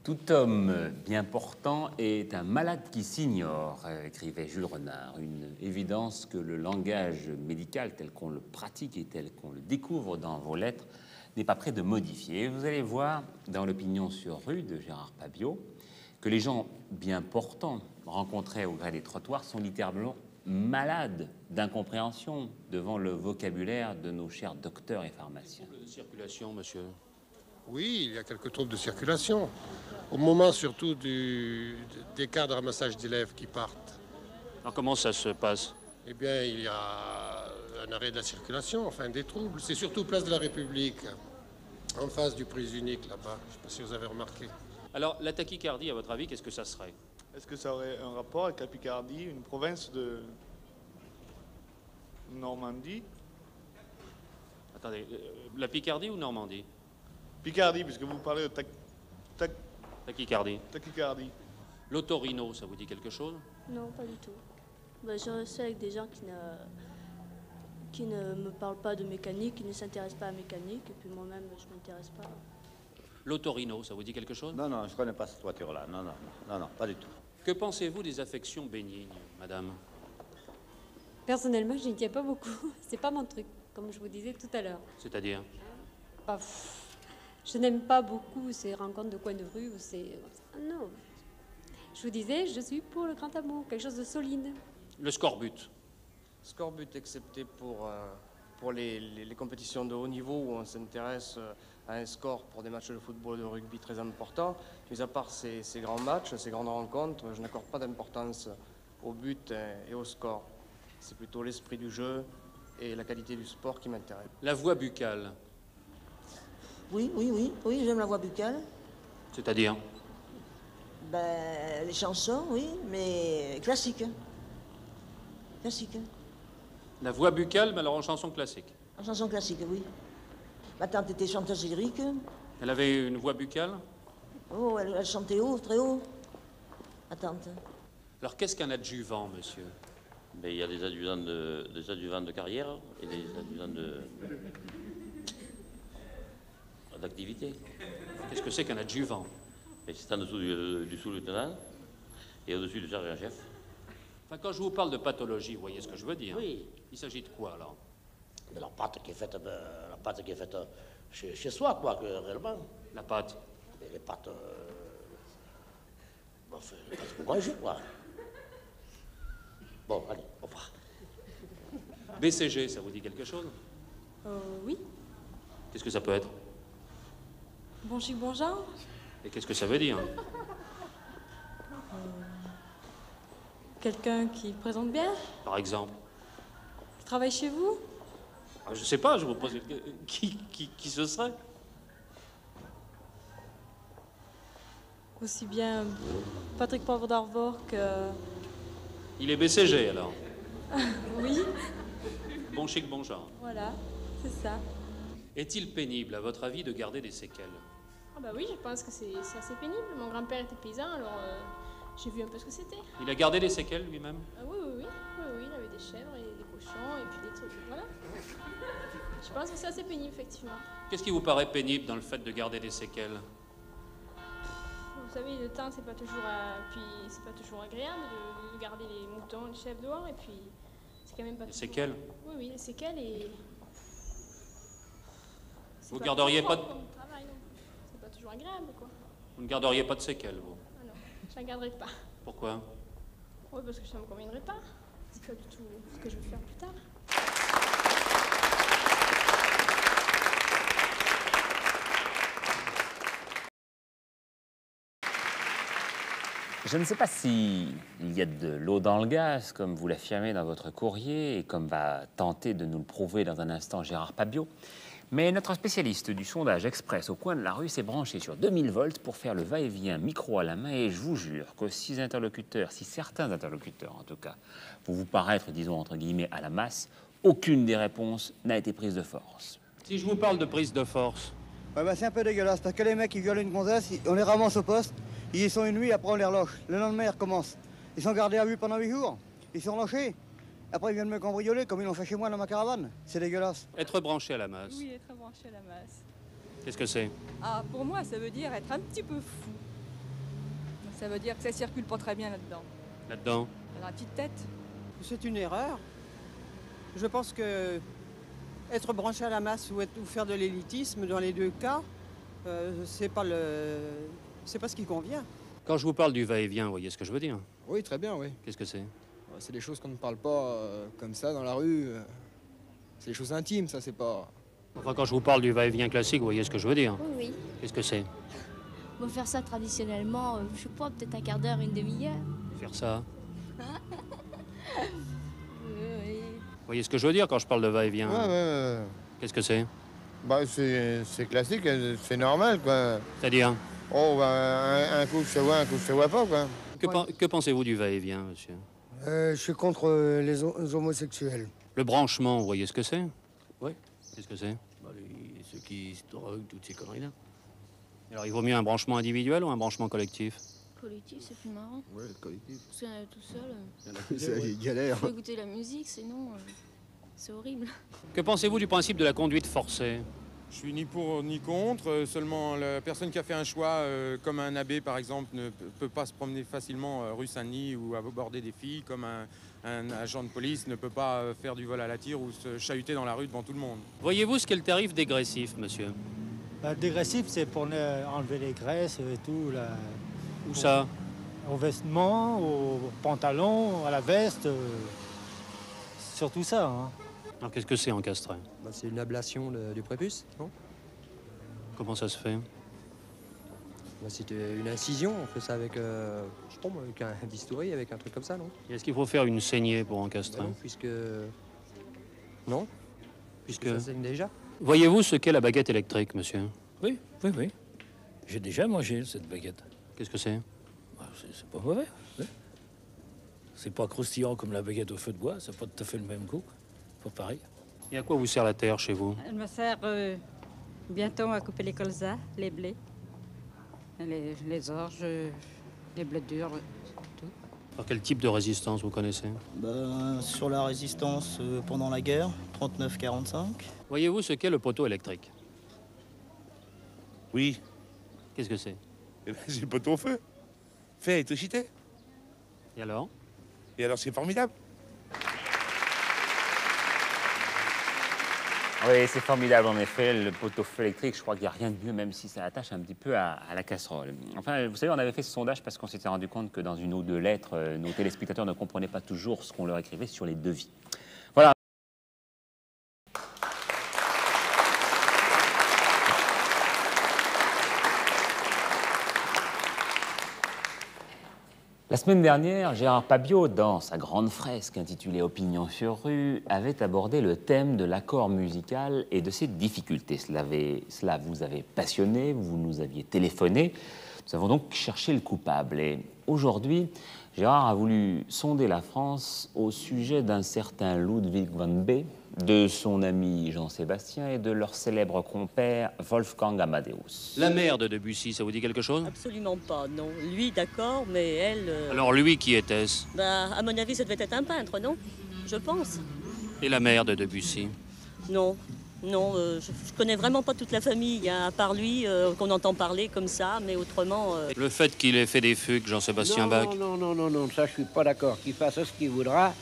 Tout homme bien portant est un malade qui s'ignore, écrivait Jules Renard. Une évidence que le langage médical tel qu'on le pratique et tel qu'on le découvre dans vos lettres n'est pas prêt de modifier. Vous allez voir dans l'opinion sur rue de Gérard Pabiot que les gens bien portants rencontrés au gré des trottoirs sont littéralement malades d'incompréhension devant le vocabulaire de nos chers docteurs et pharmaciens. Trouble de circulation, monsieur. Oui, il y a quelques troubles de circulation. Au moment surtout des cas de ramassage d'élèves qui partent. Alors comment ça se passe? Eh bien, il y a un arrêt de la circulation, enfin des troubles. C'est surtout place de la République, en face du prise unique là-bas. Je ne sais pas si vous avez remarqué. Alors, la tachycardie, à votre avis, qu'est-ce que ça serait? Est-ce que ça aurait un rapport avec la Picardie, une province de Normandie? Attendez, la Picardie ou Normandie? Picardie, puisque vous parlez de Tachycardie. tachycardie. L'otorino, ça vous dit quelque chose? Non, pas du tout. Bah, je reste avec des gens qui ne me parlent pas de mécanique, qui ne s'intéressent pas à la mécanique, et puis moi-même, je ne m'intéresse pas. L'otorino, ça vous dit quelque chose? Non, non, je ne connais pas cette voiture-là. Non, non, non, non, pas du tout. Que pensez-vous des affections bénignes, madame? Personnellement, je n'y tiens pas beaucoup. C'est pas mon truc, comme je vous disais tout à l'heure. C'est-à-dire? Bah, je n'aime pas beaucoup ces rencontres de coin de rue. Non. Je vous disais, je suis pour le grand amour, quelque chose de solide. Le scorbut. Scorbut, excepté pour les compétitions de haut niveau où on s'intéresse à un score pour des matchs de football et de rugby très importants. Mis à part ces grands matchs, ces grandes rencontres, je n'accorde pas d'importance au but et au score. C'est plutôt l'esprit du jeu et la qualité du sport qui m'intéresse. La voix buccale. Oui, j'aime la voix buccale. C'est-à-dire? Ben, les chansons, oui, mais classiques. Classiques. La voix buccale, mais alors en chanson classique. En chanson classique, oui. Ma tante était chanteuse lyrique. Elle avait une voix buccale? Oh, elle chantait haut, très haut. Ma tante. Alors qu'est-ce qu'un adjuvant, monsieur? Mais il y a des adjuvants de carrière et des adjuvants d'activité. Qu'est-ce que c'est qu'un adjuvant? Mais c'est en dessous du sous-lieutenant et au-dessus du sergent-chef. Enfin, quand je vous parle de pathologie, vous voyez ce que je veux dire? Oui. Il s'agit de quoi, alors? De la pâte qui est faite, chez soi, quoi, réellement. La pâte? Et les pâtes... enfin, les pâtes pour manger, quoi. Bon, allez, au revoir. BCG, ça vous dit quelque chose? Oui. Qu'est-ce que ça peut être? Bon chic, bon genre. Et qu'est-ce que ça veut dire? Quelqu'un qui présente bien, Par exemple? qui travaille chez vous. Ah, je sais pas, je vous pose... Qui ce serait? Aussi bien Patrick Poivre d'Arvor que... Il est BCG, alors? Oui, Bon chic, bon genre. voilà, c'est ça. Est-il pénible, à votre avis, de garder des séquelles? Ah bah oui, je pense que c'est assez pénible. Mon grand-père était paysan, alors j'ai vu un peu ce que c'était. Il a gardé des séquelles, lui-même? Ah oui, il avait des chèvres et des cochons et puis des trucs, voilà. Je pense que c'est assez pénible, effectivement. Qu'est-ce qui vous paraît pénible dans le fait de garder des séquelles? Vous savez, le temps, c'est pas toujours, puis c'est pas toujours agréable de garder les moutons, les chèvres dehors, et puis c'est quand même pas Les toujours... séquelles? Oui, les séquelles et... Vous garderiez pas de... Comme travail, non plus. C'est pas toujours agréable, quoi. Vous ne garderiez pas de séquelles, vous? Ah non, je la garderai pas. Pourquoi? Oui, parce que ça me conviendrait pas. C'est pas du tout ce que je veux faire plus tard. Je ne sais pas s'il y a de l'eau dans le gaz, comme vous l'affirmez dans votre courrier, et comme va tenter de nous le prouver dans un instant Gérard Pabiot, mais notre spécialiste du sondage express au coin de la rue s'est branché sur 2000 volts pour faire le va-et-vient micro à la main, et je vous jure que si certains interlocuteurs en tout cas, vous paraître, disons entre guillemets, à la masse, aucune des réponses n'a été prise de force. Si je vous parle de prise de force... Ouais, bah, c'est un peu dégueulasse, parce que les mecs, ils violent une gonzesse, on les ramasse au poste, ils y sont une nuit, après on les reloche. Le lendemain, ils recommencent. Ils sont gardés à vue pendant 8 jours, ils sont relâchés. Après, ils viennent me cambrioler, comme ils l'ont fait chez moi dans ma caravane. C'est dégueulasse. Être branché à la masse. Oui, être branché à la masse. Qu'est-ce que c'est? Ah, pour moi, ça veut dire être un petit peu fou. Ça veut dire que ça circule pas très bien là-dedans. Là-dedans? Dans la petite tête. C'est une erreur. Je pense que être branché à la masse ou faire de l'élitisme, dans les deux cas, c'est pas ce qui convient. Quand je vous parle du va-et-vient, vous voyez ce que je veux dire? Oui, très bien, oui. Qu'est-ce que c'est? C'est des choses qu'on ne parle pas comme ça dans la rue. C'est des choses intimes, ça, c'est pas... Enfin, quand je vous parle du va-et-vient classique, vous voyez ce que je veux dire? Oui, oui. Qu'est-ce que c'est? On va faire ça traditionnellement, je sais pas, peut-être un quart d'heure, une demi-heure. Faire ça? Oui. Vous voyez ce que je veux dire quand je parle de va-et-vient? Ouais. Qu'est-ce que c'est? Bah, c'est classique, c'est normal, quoi. C'est-à-dire? Oh, bah, un coup, je te vois, un coup, je te vois pas, quoi. Que pensez-vous du va-et-vient, monsieur? Je suis contre les homosexuels. Le branchement, vous voyez ce que c'est? Oui. Qu'est-ce que c'est? Bah, ceux qui se droguent, toutes ces conneries-là. Alors, il vaut mieux un branchement individuel ou un branchement collectif? Collectif, c'est plus marrant. Ouais, collectif. Parce qu'on est tout seul. Ça, il galère. Faut écouter la musique, sinon c'est horrible. Que pensez-vous du principe de la conduite forcée? Je suis ni pour ni contre, seulement la personne qui a fait un choix, comme un abbé par exemple, ne peut pas se promener facilement rue Saint-Denis ou aborder des filles, comme un agent de police ne peut pas faire du vol à la tire ou se chahuter dans la rue devant tout le monde. Voyez-vous ce qu'est le tarif dégressif, monsieur? Dégressif, c'est pour enlever les graisses et tout. Là, où ça? Aux vêtements, aux pantalons, à la veste, surtout ça. Hein. Alors qu'est-ce que c'est encastré? C'est une ablation du prépuce, non? Comment ça se fait? C'est une incision, on fait ça avec, je sais pas moi, avec un bistouri, avec un truc comme ça, non? Est-ce qu'il faut faire une saignée pour encastrer? Non, puisque... Non? Puisque... Ça saigne déjà? Voyez-vous ce qu'est la baguette électrique, monsieur? Oui. J'ai déjà mangé cette baguette. Qu'est-ce que c'est? C'est pas mauvais. Oui. C'est pas croustillant comme la baguette au feu de bois, c'est pas tout à fait le même goût. Pas pareil. Et à quoi vous sert la terre chez vous? Elle me sert bientôt à couper les colzas, les blés, les orges, les blés durs, tout. Alors quel type de résistance vous connaissez? Sur la résistance pendant la guerre, 39-45. Voyez-vous ce qu'est le poteau électrique? Oui. Qu'est-ce que c'est? C'est le poteau au feu. Fait électricité. Et alors? Et alors c'est formidable. Oui, c'est formidable en effet, le pot-au-feu électrique, je crois qu'il n'y a rien de mieux, même si ça attache un petit peu à la casserole. Enfin, vous savez, on avait fait ce sondage parce qu'on s'était rendu compte que dans une ou deux lettres, nos téléspectateurs ne comprenaient pas toujours ce qu'on leur écrivait sur les devis. Voilà. La semaine dernière, Gérard Pabiot, dans sa grande fresque intitulée « Opinion sur rue », avait abordé le thème de l'accord musical et de ses difficultés. Cela vous avait passionné, vous nous aviez téléphoné. Nous avons donc cherché le coupable. Et aujourd'hui, Gérard a voulu sonder la France au sujet d'un certain Ludwig van Beek, de son ami Jean-Sébastien et de leur célèbre compère Wolfgang Amadeus. La mère de Debussy, ça vous dit quelque chose? Absolument pas, non. Lui, d'accord, mais elle... Alors lui, qui était-ce? À mon avis, ça devait être un peintre, non? Je pense. Et la mère de Debussy? Non, je connais vraiment pas toute la famille, hein, à part lui, qu'on entend parler comme ça, mais autrement... Le fait qu'il ait fait des fugues, Jean-Sébastien Bach? Non, ça je suis pas d'accord. Qu'il fasse ce qu'il voudra,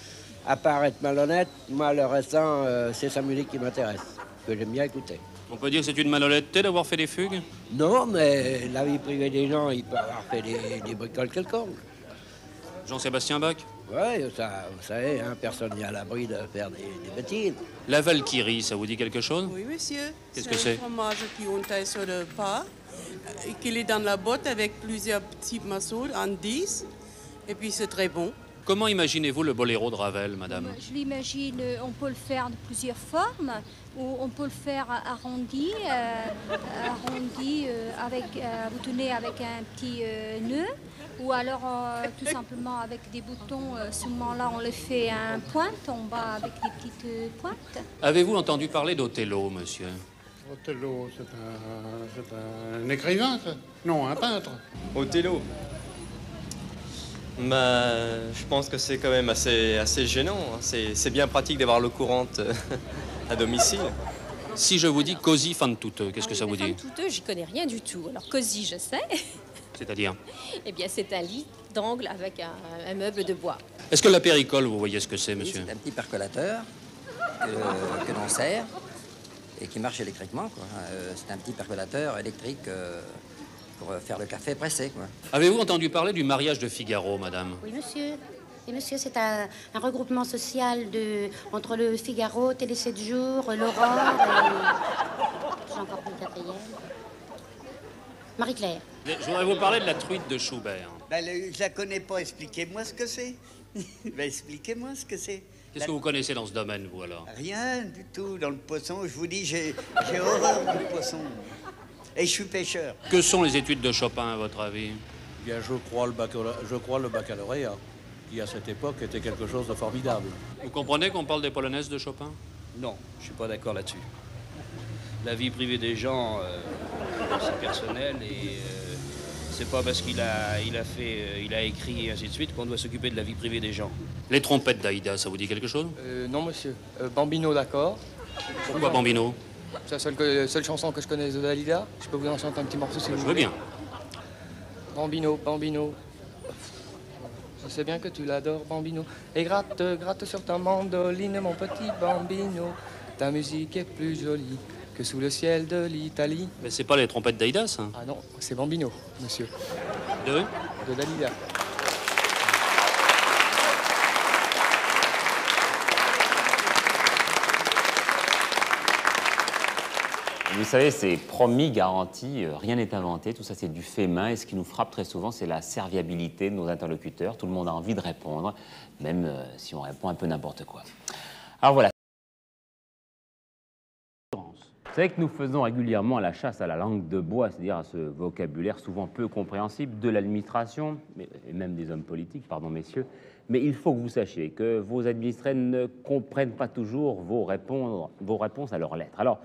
à part être malhonnête, moi le restant, c'est sa musique qui m'intéresse, que j'aime bien écouter. On peut dire que c'est une malhonnêteté d'avoir fait des fugues? Non, mais la vie privée des gens, il peut avoir fait des bricoles quelconques. Jean-Sébastien Bach? Oui, ça, vous savez, hein, personne n'est à l'abri de faire des bêtises. La Valkyrie, ça vous dit quelque chose? Oui, monsieur. Qu'est-ce que c'est? Un fromage qui on taille sur le pas, qu'il est dans la botte avec plusieurs petits morceaux en 10, et puis c'est très bon. Comment imaginez-vous le boléro de Ravel, madame? Je l'imagine, on peut le faire de plusieurs formes, ou on peut le faire arrondi, avec, vous tenez avec un petit nœud, ou alors tout simplement avec des boutons, ce moment-là on les fait un pointe en bas avec des petites pointes. Avez-vous entendu parler d'Othello, monsieur? Othello, c'est un écrivain, ça? Non, un peintre. Othello. Je pense que c'est quand même assez gênant. Hein. C'est bien pratique d'avoir l'eau courante à domicile. Si je vous dis così fan tutte, qu'est-ce que ça vous dit? Fan tutte, j'y connais rien du tout. Alors così, je sais. C'est-à-dire? Eh bien, c'est un lit d'angle avec un meuble de bois. Est-ce que la péricole, vous voyez ce que c'est, Oui, monsieur? c'est un petit percolateur que l'on serre et qui marche électriquement, quoi. C'est un petit percolateur électrique pour faire le café pressé, quoi. Avez-vous entendu parler du mariage de Figaro, madame? Oui, monsieur. Et monsieur, c'est un regroupement social entre le Figaro, Télé 7 jours, l'Aurore et... J'ai encore plus le quatrième. Marie-Claire. Je voudrais vous parler de la truite de Schubert. Ben, je la connais pas. Expliquez-moi ce que c'est. Ben, expliquez-moi ce que c'est. Qu'est-ce que vous connaissez dans ce domaine, vous, alors? Rien du tout dans le poisson. Je vous dis, j'ai horreur du poisson. Et je suis pêcheur. Que sont les études de Chopin, à votre avis? Bien, je crois le baccalauréat, qui à cette époque était quelque chose de formidable. Vous comprenez qu'on parle des polonaises de Chopin? Non, je suis pas d'accord là-dessus. La vie privée des gens, c'est personnel et c'est pas parce qu'il a écrit et ainsi de suite qu'on doit s'occuper de la vie privée des gens. Les trompettes d'Aïda, ça vous dit quelque chose? Non, monsieur. Bambino, d'accord. Pourquoi Bambino? C'est la seule chanson que je connais de Dalida. Je peux vous en chanter un petit morceau si vous voulez. Je veux bien. Bambino, Bambino. Je sais bien que tu l'adores, Bambino. Et gratte, gratte sur ta mandoline, mon petit Bambino. Ta musique est plus jolie que sous le ciel de l'Italie. Mais c'est pas les trompettes d'Aïda, ça? Ah non, c'est Bambino, monsieur. De Dalida. Vous savez, c'est promis, garanti, rien n'est inventé, tout ça c'est du fait main, et ce qui nous frappe très souvent, c'est la serviabilité de nos interlocuteurs. Tout le monde a envie de répondre, même si on répond un peu n'importe quoi. Alors voilà. Vous savez que nous faisons régulièrement la chasse à la langue de bois, c'est-à-dire à ce vocabulaire souvent peu compréhensible de l'administration, et même des hommes politiques, pardon messieurs, mais il faut que vous sachiez que vos administrés ne comprennent pas toujours vos réponses à leurs lettres. Alors,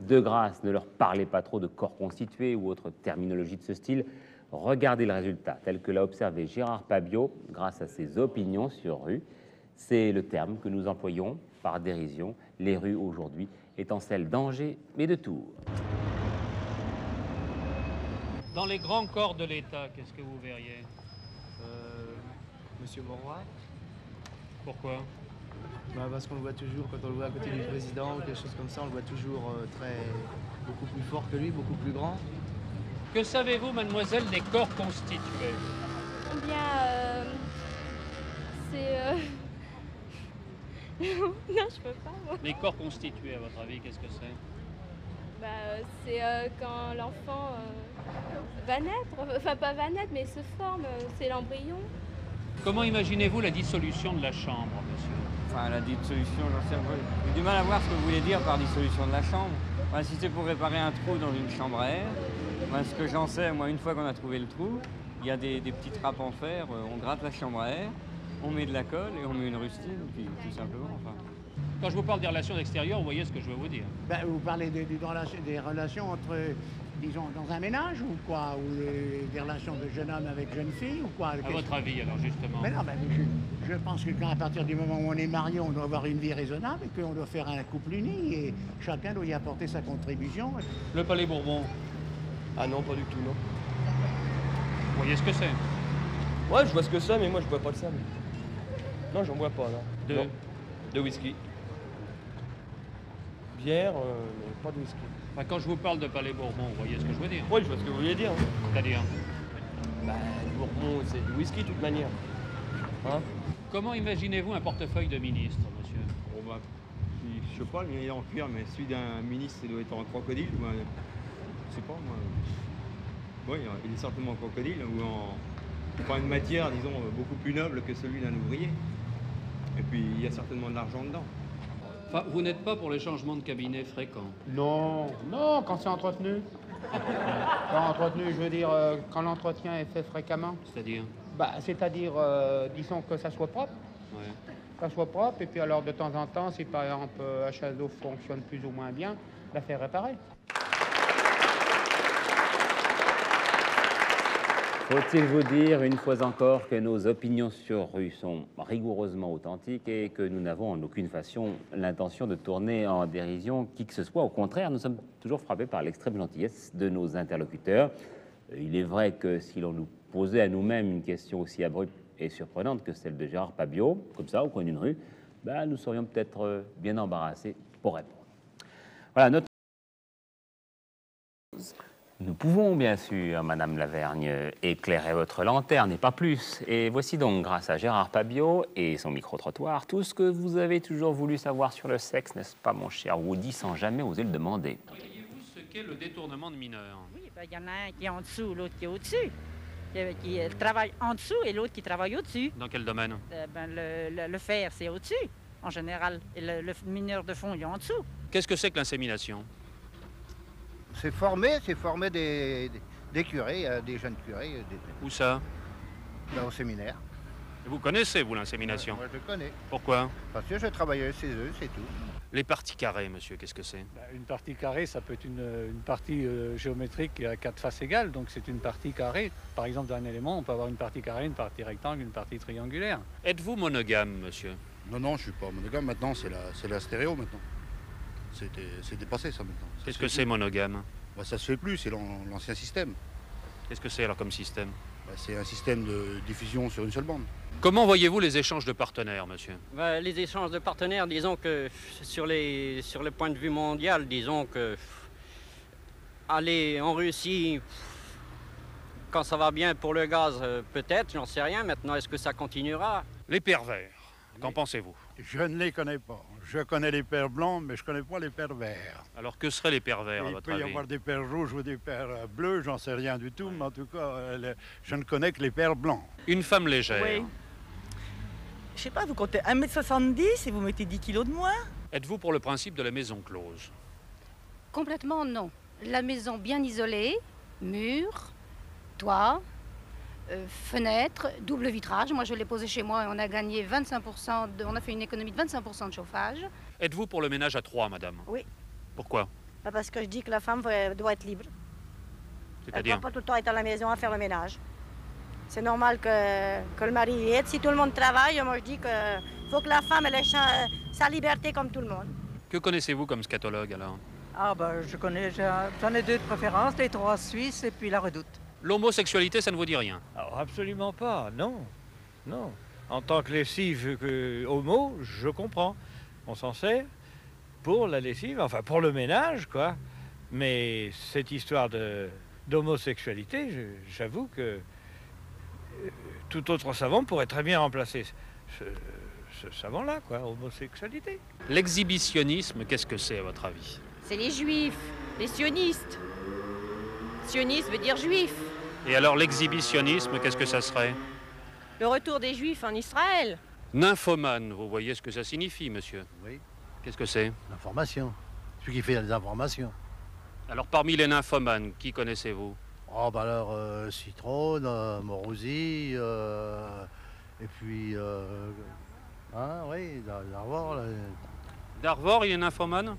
de grâce, ne leur parlez pas trop de corps constitués ou autre terminologie de ce style. Regardez le résultat, tel que l'a observé Gérard Pabiot grâce à ses opinions sur rue. C'est le terme que nous employons par dérision, les rues aujourd'hui étant celles d'Angers et de Tours. Dans les grands corps de l'État, qu'est-ce que vous verriez? Monsieur Monroy. Pourquoi? Parce qu'on le voit toujours, quand on le voit à côté du président ou quelque chose comme ça, on le voit toujours beaucoup plus fort que lui, beaucoup plus grand. Que savez-vous, mademoiselle, des corps constitués? Eh bien, c'est... non, je peux pas, moi. Les corps constitués, à votre avis, qu'est-ce que c'est? C'est quand l'enfant va naître, enfin pas va naître, mais se forme, c'est l'embryon. Comment imaginez-vous la dissolution de la Chambre, monsieur? Enfin, la dissolution, j'en sais pas. J'ai du mal à voir ce que vous voulez dire par dissolution de la chambre. Enfin, si c'est pour réparer un trou dans une chambre à air, ce que j'en sais, moi, une fois qu'on a trouvé le trou, il y a des petites trappes en fer, on gratte la chambre à air, on met de la colle et on met une rustine, puis tout simplement. Enfin. Quand je vous parle des relations extérieures, vous voyez ce que je veux vous dire. Vous parlez des relations entre, disons, dans un ménage ou quoi? Ou des relations de jeune homme avec jeune fille ou quoi? À votre avis, alors, justement? Mais non, je pense que à partir du moment où on est marié, on doit avoir une vie raisonnable et qu'on doit faire un couple uni et chacun doit y apporter sa contribution. Le Palais Bourbon? Ah non, pas du tout, non. Vous voyez ce que c'est? Ouais, je vois ce que c'est, mais moi, je bois pas de ça. Non, j'en bois pas, là. Non. De whisky. Bière, mais pas de whisky. Enfin, quand je vous parle de Palais Bourbon, vous voyez ce que je veux dire? Oui, je vois ce que vous voulez dire. C'est-à-dire? Le Bourbon, c'est du whisky de toute manière. Hein? Comment imaginez-vous un portefeuille de ministre, monsieur? Je sais pas, il est en cuir, mais celui d'un ministre, il doit être en crocodile ou un... Je sais pas, moi. Oui, il est certainement en crocodile ou en une matière, disons, beaucoup plus noble que celui d'un ouvrier. Et puis, il y a certainement de l'argent dedans. Enfin, vous n'êtes pas pour les changements de cabinet fréquents? Non, non, quand c'est entretenu. Quand entretenu, je veux dire, quand l'entretien est fait fréquemment. C'est-à-dire? C'est-à-dire, disons que ça soit propre. Ouais. Ça soit propre, et puis alors de temps en temps, si par exemple HSO fonctionne plus ou moins bien, la faire réparer. Faut-il vous dire une fois encore que nos opinions sur rue sont rigoureusement authentiques et que nous n'avons en aucune façon l'intention de tourner en dérision qui que ce soit. Au contraire, nous sommes toujours frappés par l'extrême gentillesse de nos interlocuteurs. Il est vrai que si l'on nous poser à nous-mêmes une question aussi abrupte et surprenante que celle de Gérard Pabiot, comme ça, au coin d'une rue, ben, nous serions peut-être bien embarrassés pour répondre. Voilà, notre... Nous pouvons, bien sûr, Madame Lavergne, éclairer votre lanterne, et pas plus. Et voici donc, grâce à Gérard Pabiot et son micro-trottoir, tout ce que vous avez toujours voulu savoir sur le sexe, n'est-ce pas, mon cher Woody, sans jamais oser le demander. Voyez-vous ce qu'est le détournement de mineurs? Oui, il y en a un qui est en dessous, l'autre qui est au-dessus. Qui travaille en dessous et l'autre qui travaille au-dessus. Dans quel domaine? Le fer, c'est au-dessus, en général. Et le mineur de fond, il est en dessous. Qu'est-ce que c'est que l'insémination? C'est former des curés, des jeunes curés. Où ça? Là, au séminaire. Et vous connaissez, vous, l'insémination? Moi, je connais. Pourquoi? Parce que je travaillais chez eux, c'est tout. Les parties carrées, monsieur, qu'est-ce que c'est? Une partie carrée, ça peut être une partie géométrique qui a 4 faces égales, donc c'est une partie carrée. Par exemple, d'un élément, on peut avoir une partie carrée, une partie rectangle, une partie triangulaire. Êtes-vous monogame, monsieur? Non, non, je suis pas monogame. Maintenant, c'est la stéréo, maintenant. C'est dépassé, ça, maintenant. Qu'est-ce que c'est, monogame? Bah, ça se fait plus, c'est l'ancien système. Qu'est-ce que c'est, alors, comme système? Bah, c'est un système de diffusion sur une seule bande. Comment voyez-vous les échanges de partenaires, monsieur? Les échanges de partenaires, disons que sur le point de vue mondial, disons que aller en Russie, quand ça va bien pour le gaz, peut-être, j'en sais rien. Maintenant, est-ce que ça continuera? Les pervers, qu'en pensez-vous? Je ne les connais pas. Je connais les pères blancs, mais je ne connais pas les pères verts. Alors, que seraient les pervers, à votre avis? Il peut y avoir des pères rouges ou des pères bleus, j'en sais rien du tout, mais en tout cas, je ne connais que les pères blancs. Une femme légère. Oui. Je sais pas, vous comptez 1m70 et vous mettez 10 kilos de moins? Êtes-vous pour le principe de la maison close? Complètement non. La maison bien isolée, mur, toit, fenêtre, double vitrage. Moi, je l'ai posé chez moi et on a gagné 25%, on a fait une économie de 25% de chauffage. Êtes-vous pour le ménage à 3, madame? Oui. Pourquoi? Parce que je dis que la femme doit être libre. C'est-à-dire? Elle ne doit pas tout le temps être à la maison à faire le ménage. C'est normal que le mari y aide. Si tout le monde travaille, moi je dis qu'il faut que la femme elle ait sa liberté comme tout le monde. Que connaissez-vous comme scatologue, alors? Ah ben, j'en ai 2 de préférence, les 3 suisses et puis la Redoute. L'homosexualité, ça ne vous dit rien? Alors, absolument pas, non. Non. En tant que lessive homo, je comprends. On s'en sert pour la lessive, enfin pour le ménage, quoi. Mais cette histoire d'homosexualité, j'avoue que tout autre savon pourrait très bien remplacer ce savon-là, quoi, homosexualité. L'exhibitionnisme, qu'est-ce que c'est, à votre avis? C'est les juifs, les sionistes. Sioniste veut dire juif. Et alors l'exhibitionnisme, qu'est-ce que ça serait? Le retour des juifs en Israël. Nymphomane, vous voyez ce que ça signifie, monsieur? Oui. Qu'est-ce que c'est? L'information. Celui qui fait les informations. Alors parmi les nymphomanes, qui connaissez-vous? Oh, bah alors, Citrone, Morosi, et puis, oui, Darvor. Darvor, il est nymphomane?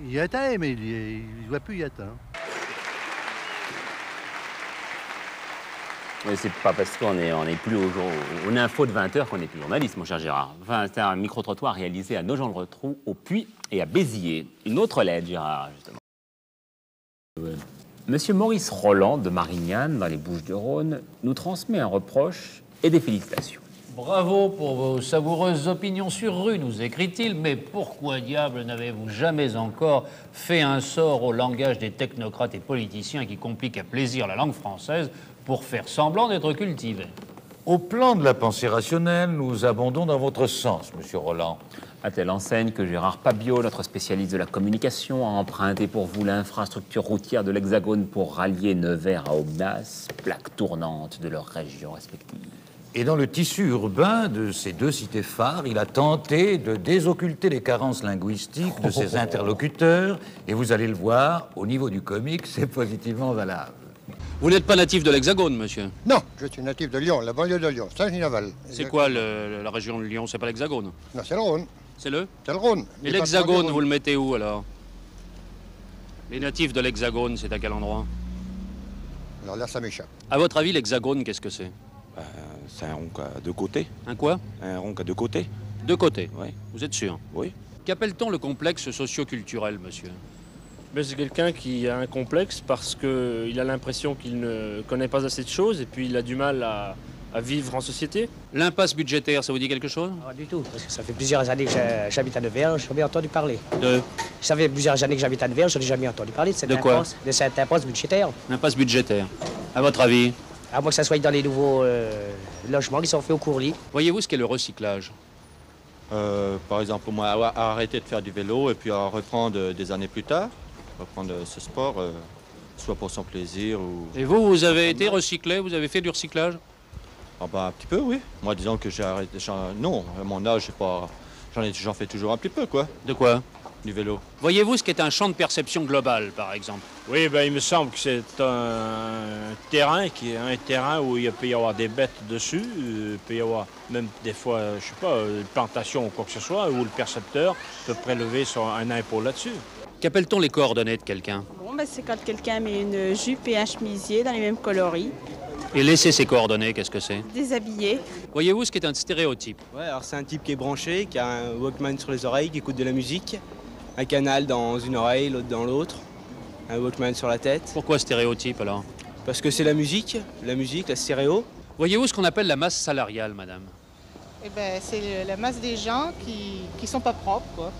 Il y était, mais il ne doit plus y être. Hein. Mais c'est pas parce qu'on est plus aux infos de 20h qu'on n'est plus journaliste, mon cher Gérard. Enfin, c'est un micro-trottoir réalisé à Nogent-le-Rotrou, au Puy et à Béziers. Une autre lettre, Gérard, justement. Monsieur Maurice Roland de Marignane, dans les Bouches-du-Rhône, nous transmet un reproche et des félicitations. Bravo pour vos savoureuses opinions sur rue, nous écrit-il, mais pourquoi diable n'avez-vous jamais encore fait un sort au langage des technocrates et politiciens qui compliquent à plaisir la langue française pour faire semblant d'être cultivés? Au plan de la pensée rationnelle, nous abondons dans votre sens, monsieur Roland. À telle enseigne que Gérard Pabiot, notre spécialiste de la communication, a emprunté pour vous l'infrastructure routière de l'Hexagone pour rallier Nevers à Aubenas, plaque tournante de leurs régions respectives. Et dans le tissu urbain de ces deux cités phares, il a tenté de désocculter les carences linguistiques de ses interlocuteurs. Et vous allez le voir, au niveau du comique, c'est positivement valable. Vous n'êtes pas natif de l'Hexagone, monsieur? Non, je suis natif de Lyon, la banlieue de Lyon, Saint-Ginaval. C'est quoi la région de Lyon? C'est pas l'Hexagone? Non, c'est le Rhône. C'est le? C'est le Rhône. Et l'Hexagone, vous le mettez où, alors? Les natifs de l'Hexagone, c'est à quel endroit? Alors là, ça m'échappe. À votre avis, l'Hexagone, qu'est-ce que c'est? C'est un rond à 2 côtés. Un quoi? Un rond à 2 côtés. 2 côtés? Oui. Vous êtes sûr? Oui. Qu'appelle-t-on le complexe socio-culturel, monsieur? C'est quelqu'un qui a un complexe parce qu'il a l'impression qu'il ne connaît pas assez de choses et puis il a du mal à vivre en société. L'impasse budgétaire, ça vous dit quelque chose? Pas du tout, parce que ça fait plusieurs années que j'habite à Nevers, j'ai jamais entendu parler. De? Ça fait plusieurs années que j'habite à Nevers, je n'ai jamais entendu parler de cette impasse, de cette impasse budgétaire. L'impasse budgétaire. À votre avis? À moins que ça soit dans les nouveaux logements qui sont faits au Courlis. Voyez-vous ce qu'est le recyclage? Par exemple, moi, arrêter de faire du vélo et puis à reprendre des années plus tard, reprendre ce sport, soit pour son plaisir ou... Et vous avez été recyclé, vous avez fait du recyclage? Ah bah, un petit peu, oui. Moi, disons que j'ai arrêté... Non, à mon âge, j'en fais toujours un petit peu, quoi. De quoi? Du vélo. Voyez-vous ce qu'est un champ de perception global, par exemple? Oui, il me semble que c'est un terrain où il peut y avoir des bêtes dessus, il peut y avoir même des fois, je sais pas, une plantation ou quoi que ce soit, où le percepteur peut prélever un impôt là-dessus. Qu'appelle-t-on les coordonnées de quelqu'un? C'est quand quelqu'un met une jupe et un chemisier dans les mêmes coloris. Et laisser ses coordonnées, qu'est-ce que c'est? Déshabillé. Voyez-vous ce qu'est un stéréotype? Ouais, alors c'est un type qui est branché, qui a un Walkman sur les oreilles, qui écoute de la musique, un canal dans une oreille, l'autre dans l'autre, un Walkman sur la tête. Pourquoi stéréotype alors? Parce que c'est la musique, la stéréo. Voyez-vous ce qu'on appelle la masse salariale, madame? C'est la masse des gens qui sont pas propres, quoi.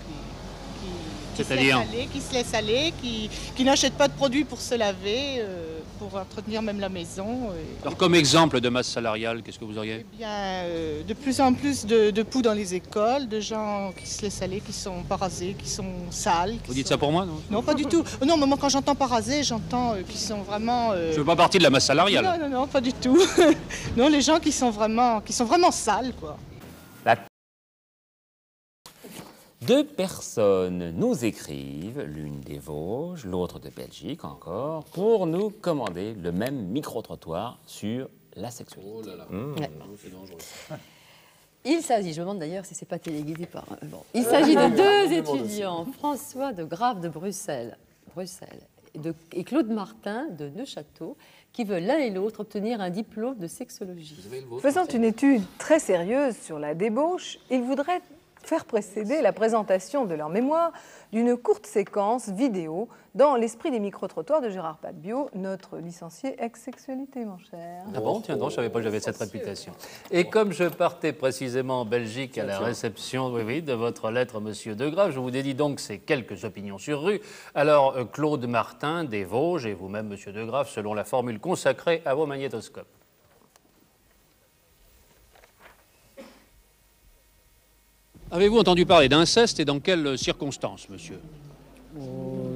C'est-à-dire? Qui se laissent aller, qui n'achètent pas de produits pour se laver, pour entretenir même la maison. Alors comme exemple de masse salariale, qu'est-ce que vous auriez? De plus en plus de poux dans les écoles, de gens qui se laissent aller, qui sont pas rasés, qui sont sales. Vous dites ça pour moi, non? Non, pas du tout. Non, mais moi quand j'entends pas rasés, j'entends qu'ils sont vraiment... Je veux pas partie de la masse salariale. Non, pas du tout. Non, les gens qui sont vraiment sales, quoi. Deux personnes nous écrivent, l'une des Vosges, l'autre de Belgique encore, pour nous commander le même micro-trottoir sur la sexualité. Oh là là, c'est dangereux. Il s'agit, je me demande d'ailleurs si c'est pas téléguidé par... Bon. Il s'agit de deux étudiants, François de Grave de Bruxelles et Claude Martin de Neuchâteau, qui veulent l'un et l'autre obtenir un diplôme de sexologie. Faisant une étude très sérieuse sur la débauche, ils voudraient faire précéder la présentation de leur mémoire d'une courte séquence vidéo dans l'esprit des micro-trottoirs de Gérard Patbio, notre licencié ex-sexualité, mon cher. Ah bon, tiens, non, je ne savais pas que j'avais cette réputation. Et comme je partais précisément en Belgique à la réception de votre lettre, monsieur Degrave, je vous dédie donc ces quelques opinions sur rue. Alors, Claude Martin, des Vosges, et vous-même, monsieur Degrave, selon la formule consacrée à vos magnétoscopes. Avez-vous entendu parler d'inceste et dans quelles circonstances, monsieur?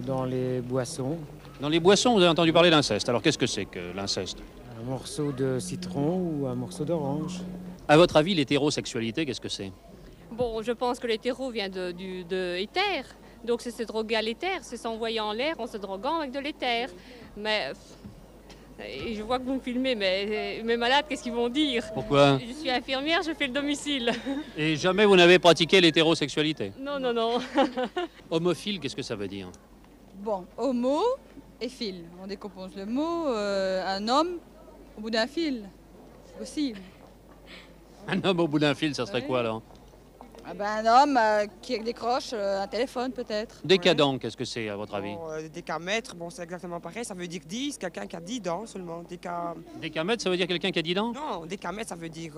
Dans les boissons. Dans les boissons, vous avez entendu parler d'inceste. Alors qu'est-ce que c'est que l'inceste? Un morceau de citron ou un morceau d'orange. À votre avis, l'hétérosexualité, qu'est-ce que c'est? Bon, je pense que l'hétéro vient de éther. Donc c'est se droguer à l'éther, c'est s'envoyer en l'air en se droguant avec de l'éther. Mais... Et je vois que vous me filmez, mais mes malades, qu'est-ce qu'ils vont dire? Pourquoi? Je suis infirmière, je fais le domicile. Et jamais vous n'avez pratiqué l'hétérosexualité? Non, non, non. Homophile, qu'est-ce que ça veut dire? Bon, homo et fil. On décompose le mot, un homme au bout d'un fil. C'est possible. Un homme au bout d'un fil, ça serait quoi alors? Un homme qui décroche un téléphone peut-être. Décadent, qu'est-ce que c'est à votre avis? Décamètre, bon c'est exactement pareil, ça veut dire 10, quelqu'un qui a 10 dents seulement. Décamètre, ça veut dire quelqu'un qui a 10 dents? Non, décamètre, ça veut dire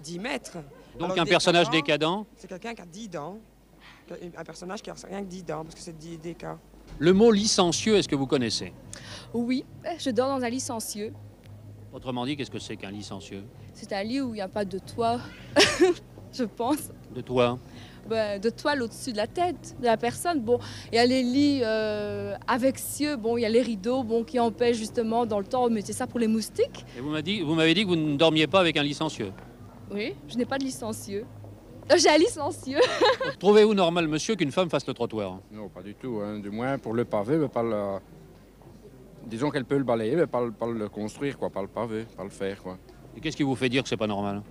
10 mètres. Donc alors, un personnage décadent? C'est quelqu'un qui a 10 dents. Un personnage qui a rien que 10 dents, parce que c'est 10 déca. Le mot licencieux, est-ce que vous connaissez? Oui, je dors dans un licencieux. Autrement dit, qu'est-ce que c'est qu'un licencieux? C'est un lit où il n'y a pas de toit, je pense. De toit? De toile au-dessus de la tête de la personne. Bon, il y a les lits avec cieux, bon, il y a les rideaux qui empêchent justement dans le temps de mettre ça pour les moustiques. Et vous m'avez dit que vous ne dormiez pas avec un licencieux? Oui, je n'ai pas de licencieux. J'ai un licencieux. Trouvez-vous normal, monsieur, qu'une femme fasse le trottoir? Non, pas du tout. Hein. Du moins pour le pavé, mais pas le... Disons qu'elle peut le balayer, mais pas le construire, quoi, pas le pavé, pas le faire, quoi. Et qu'est-ce qui vous fait dire que c'est pas normal?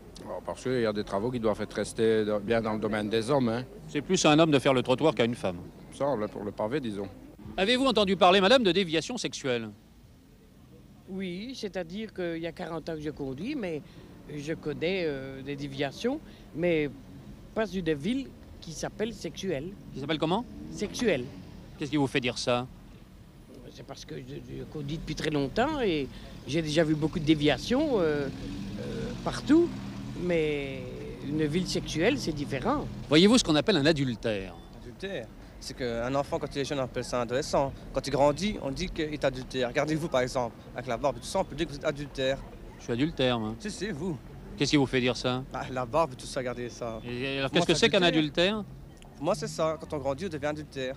Parce qu'il y a des travaux qui doivent être restés bien dans le domaine des hommes. Hein. C'est plus à un homme de faire le trottoir qu'à une femme. Ça, pour le pavé, disons. Avez-vous entendu parler, madame, de déviation sexuelle? Oui, c'est-à-dire qu'il y a 40 ans que je conduis, mais je connais des déviations, mais pas une ville qui s'appelle sexuelle. Qui s'appelle comment? Sexuelle. Qu'est-ce qui vous fait dire ça? c'est parce que je conduis depuis très longtemps et j'ai déjà vu beaucoup de déviations partout. Mais une ville sexuelle, c'est différent. Voyez-vous ce qu'on appelle un adultère? Adultère, c'est qu'un enfant, quand il est jeune, on appelle ça un adolescent. Quand il grandit, on dit qu'il est adultère. Regardez-vous, par exemple, avec la barbe et tout ça, on peut dire que vous êtes adultère. Je suis adultère, moi. Si, vous. Qu'est-ce qui vous fait dire ça? Bah, la barbe et tout ça, regardez ça. Et alors, qu'est-ce que c'est qu'un adultère? Moi, c'est ça. Quand on grandit, on devient adultère.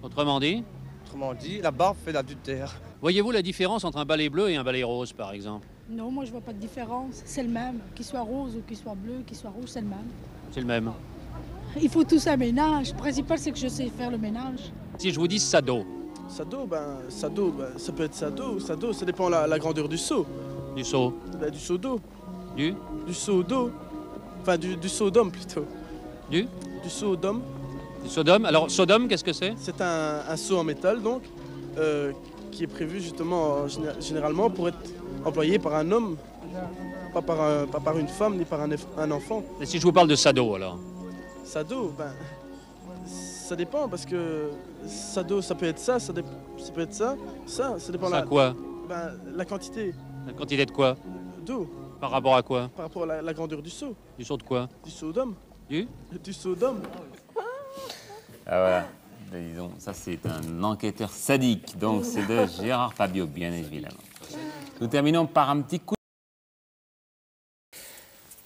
Autrement dit? Autrement dit, la barbe fait l'adultère. Voyez-vous la différence entre un balai bleu et un balai rose, par exemple? Non, moi je vois pas de différence. C'est le même. Qu'il soit rose ou qu'il soit bleu, qu'il soit rouge, c'est le même. C'est le même. Il faut tous un ménage. Le principal, c'est que je sais faire le ménage. Si je vous dis sado? Sado, ça peut être sado. Sado, ça dépend de la grandeur du seau. Du seau? Du seau d'eau. Du seau d'eau. Enfin, du seau d'homme plutôt. Du seau d'homme. Du sodome? Alors, sodome, qu'est-ce que c'est? C'est un seau en métal, donc, qui est prévu justement, généralement, pour être employé par un homme, pas par une femme, ni par un enfant. Et si je vous parle de sado, alors? Sado, ça dépend, parce que sado, ça peut être ça, ça peut être ça dépend Ça quoi? La quantité. La quantité de quoi? D'eau. Par rapport à quoi? Par rapport à la grandeur du seau. Du seau de quoi? Du seau d'homme. Du seau d'homme. Ah voilà, disons, ça c'est un enquêteur sadique, donc c'est de Gérard Fabio, bien évidemment. Nous terminons par un petit coup.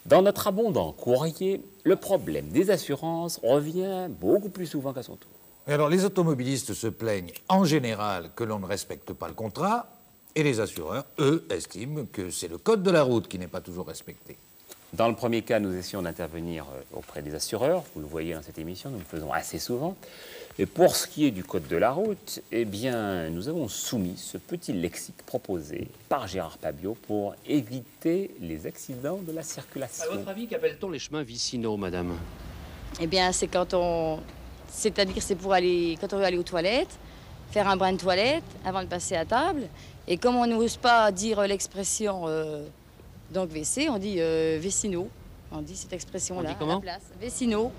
Dans notre abondant courrier, le problème des assurances revient beaucoup plus souvent qu'à son tour. Et alors, les automobilistes se plaignent en général que l'on ne respecte pas le contrat, et les assureurs, eux, estiment que c'est le code de la route qui n'est pas toujours respecté. Dans le premier cas, nous essayons d'intervenir auprès des assureurs. Vous le voyez dans cette émission, nous le faisons assez souvent. Et pour ce qui est du code de la route, eh bien, nous avons soumis ce petit lexique proposé par Gérard Pabio pour éviter les accidents de la circulation. À votre avis, qu'appelle-t-on les chemins vicinaux, madame? Eh bien, c'est quand on... C'est-à-dire, c'est pour aller... Quand on veut aller aux toilettes, faire un brin de toilette avant de passer à table. Et comme on n'ose pas dire l'expression... Donc WC, on dit vécinaux. On dit cette expression-là. On dit comment? À la place. Vécinaux.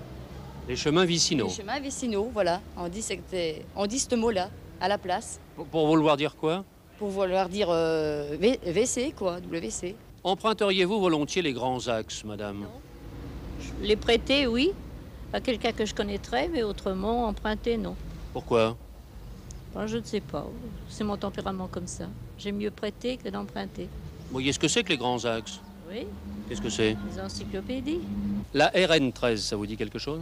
Les chemins vicinaux. Les chemins vécinaux, voilà. On dit ce mot-là, à la place. Pour vouloir dire quoi? Pour vouloir dire WC, quoi, WC. Emprunteriez-vous volontiers les grands axes, madame? Les prêter, oui, à quelqu'un que je connaîtrais, mais autrement, emprunter, non. Pourquoi? Ben, je ne sais pas. C'est mon tempérament comme ça. J'aime mieux prêter que d'emprunter. Vous voyez ce que c'est que les grands axes? Oui. Qu'est-ce que c'est? Les encyclopédies. La RN13, ça vous dit quelque chose?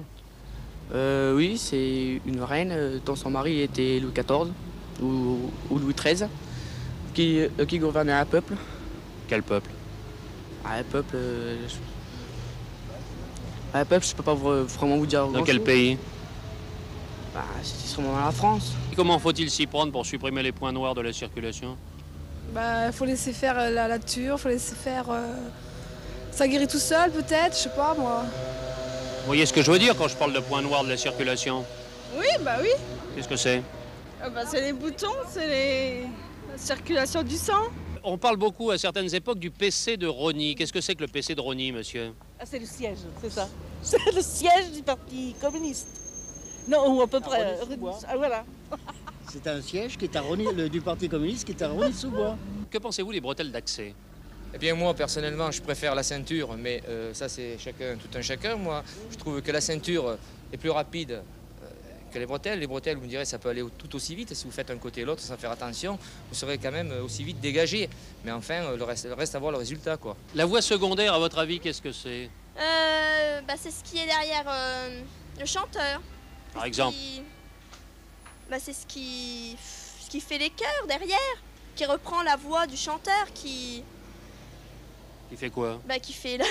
Oui, c'est une reine dont son mari était Louis XIV ou Louis XIII qui gouvernait un peuple. Quel peuple? Un peuple... Un peuple, je peux pas vraiment vous dire. Dans quel pays? C'est sûrement dans la France. Et comment faut-il s'y prendre pour supprimer les points noirs de la circulation? Il faut laisser faire la nature, il faut laisser faire... Ça guérit tout seul peut-être, je sais pas moi. Vous voyez ce que je veux dire quand je parle de points noirs de la circulation? Oui, oui. Qu'est-ce que c'est? C'est les boutons, c'est la circulation du sang. On parle beaucoup à certaines époques du PC de Rosny. Qu'est-ce que c'est que le PC de Rosny, monsieur? C'est le siège, c'est ça. C'est le siège du Parti communiste. Non, ou à peu près. Voilà. C'est un siège qui est du Parti communiste qui est à Rosny-sous-Bois. Que pensez-vous des bretelles d'accès? Eh bien moi personnellement je préfère la ceinture, mais ça c'est tout un chacun. Moi je trouve que la ceinture est plus rapide que les bretelles. Les bretelles, vous me direz, ça peut aller tout aussi vite. Si vous faites un côté et l'autre sans faire attention, vous serez quand même aussi vite dégagé. Mais enfin le reste à voir le résultat, quoi. La voie secondaire, à votre avis, qu'est-ce que c'est? C'est ce qui est derrière le chanteur. Par exemple? C'est ce qui fait les chœurs derrière, qui reprend la voix du chanteur, qui fait quoi? Qui fait la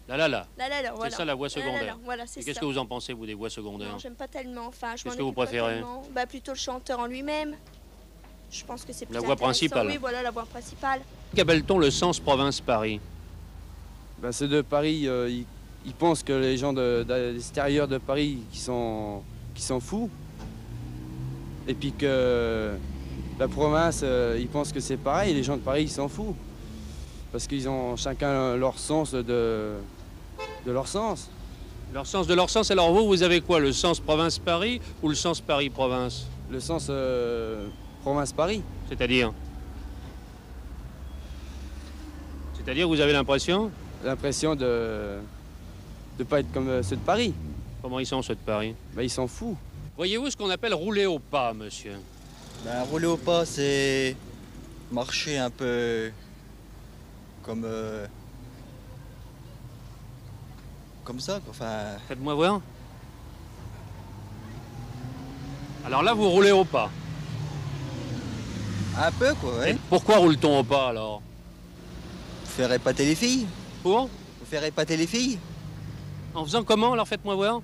la la. La la la, voilà. C'est ça la voie secondaire. Voilà, c'est ça. Qu'est-ce que vous en pensez, vous, des voies secondaires? Non, j'aime pas tellement. Enfin, qu'est-ce que vous préférez? Plutôt le chanteur en lui-même. Je pense que c'est plus la voie principale. Oui, voilà, la voie principale. Qu'appelle-t-on le sens province-Paris? C'est de Paris. Ils pensent que les gens de l'extérieur de Paris qui sont fous. Et puis que la province, ils pensent que c'est pareil. Les gens de Paris, ils s'en foutent. Parce qu'ils ont chacun leur sens de leur sens. Leur sens de leur sens. Alors vous avez quoi? Le sens province-Paris ou le sens Paris-province? Le sens province-Paris. C'est-à-dire? C'est-à-dire, vous avez l'impression? L'impression de ne pas être comme ceux de Paris. Comment ils sont, ceux de Paris? Ben, ils s'en foutent. Voyez-vous ce qu'on appelle rouler au pas, monsieur? Ben, rouler au pas, c'est marcher un peu comme ça, quoi. Enfin... Faites-moi voir. Alors là, vous roulez au pas. Un peu, quoi, ouais. Et pourquoi roule-t-on au pas, alors? Pour faire épater les filles. Pour? Pour faire épater les filles. En faisant comment, alors faites-moi voir.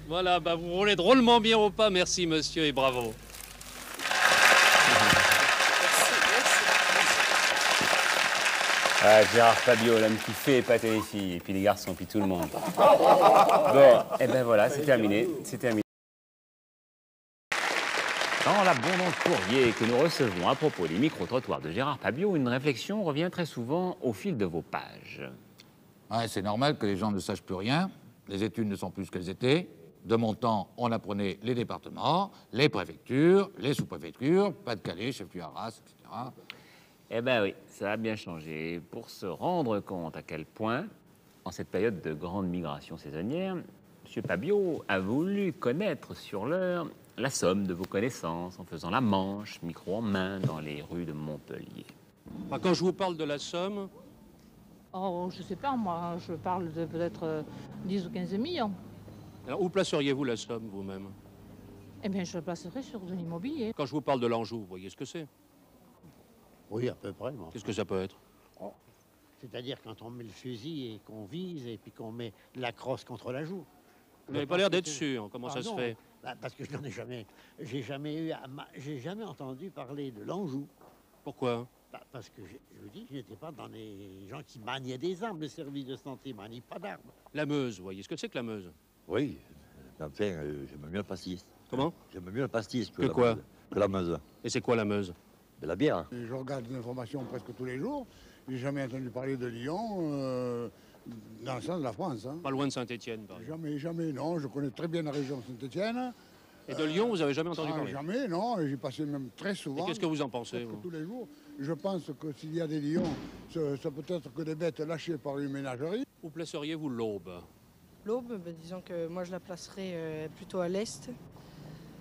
Voilà, bah vous roulez drôlement bien au pas, merci monsieur et bravo. Ah, Gérard Fabio, l'homme qui fait épater les filles, et puis les garçons, puis tout le monde. Bon, et ben voilà, c'est terminé, c'est terminé. Dans l'abondant courrier que nous recevons à propos des micro-trottoirs de Gérard Fabio, une réflexion revient très souvent au fil de vos pages. Ouais, c'est normal que les gens ne sachent plus rien. Les études ne sont plus ce qu'elles étaient. De mon temps, on apprenait les départements, les préfectures, les sous-préfectures, Pas-de-Calais, chef-lieu Arras, etc. Eh bien oui, ça a bien changé. Pour se rendre compte à quel point, en cette période de grande migration saisonnière, M. Fabio a voulu connaître sur l'heure la somme de vos connaissances en faisant la manche, micro en main, dans les rues de Montpellier. Bah, quand je vous parle de la Somme... Oh, je sais pas, moi, je parle de peut-être 10 ou 15 millions. Alors, où placeriez-vous la Somme, vous-même? Eh bien, je la placerai sur de l'immobilier. Quand je vous parle de l'Anjou, vous voyez ce que c'est? Oui, à peu près. Moi. Qu'est-ce que ça peut être? Oh. C'est-à-dire quand on met le fusil et qu'on vise et puis qu'on met la crosse contre la joue. Vous n'avez pas l'air d'être sûr. Comment ça se fait? Bah, parce que je n'en ai jamais... J'ai jamais entendu parler de l'Anjou. Pourquoi? Bah, parce que je vous dis, je n'étais pas dans les gens qui maniaient des armes. Le service de santé manie pas d'armes. La Meuse, vous voyez ce que c'est que la Meuse? Oui, enfin, j'aime mieux le pastis. Comment? J'aime mieux le pastis que quoi? Que la Meuse. Et c'est quoi la Meuse? De la bière. Je regarde des informations presque tous les jours. J'ai jamais entendu parler de Lyon dans le centre de la France. Hein. Pas loin de Saint-Étienne, par exemple. Jamais, non. Je connais très bien la région de Saint-Étienne. Et de Lyon, vous n'avez jamais entendu parler? Jamais, non. J'y passais même très souvent. Et qu'est-ce que vous en pensez, vous? Tous les jours. Je pense que s'il y a des lions, ça peut être que des bêtes lâchées par une ménagerie. Où placeriez-vous l'Aube? L'Aube, ben, disons que moi je la placerai plutôt à l'est,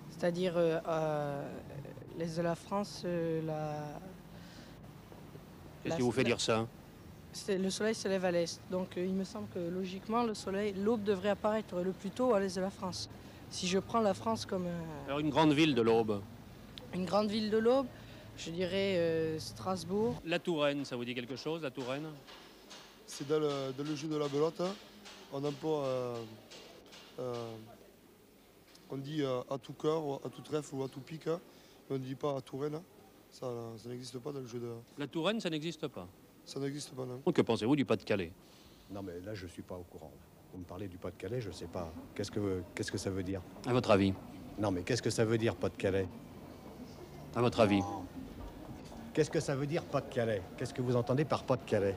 c'est-à-dire à l'est de la France. Qu'est-ce qui vous fait dire ça? Le soleil se lève à l'est, donc il me semble que logiquement l'Aube devrait apparaître le plus tôt à l'est de la France. Si je prends la France comme... Alors une grande ville de l'Aube? Une grande ville de l'Aube, je dirais Strasbourg. La Touraine, ça vous dit quelque chose, la Touraine? C'est dans le jeu de la belote. On emploie, on dit à tout cœur, à tout trèfle ou à tout pic. On ne dit pas à Touraine. Ça n'existe pas dans le jeu de... La Touraine, ça n'existe pas? Ça n'existe pas, non. Donc, que pensez-vous du Pas-de-Calais? Non, mais là, je ne suis pas au courant. Vous me parlez du Pas-de-Calais, je ne sais pas. Qu'est-ce que ça veut dire? À votre avis? Non, mais qu'est-ce que ça veut dire, Pas-de-Calais? À votre avis? Qu'est-ce que ça veut dire, Pas-de-Calais? Qu'est-ce que vous entendez par Pas-de-Calais?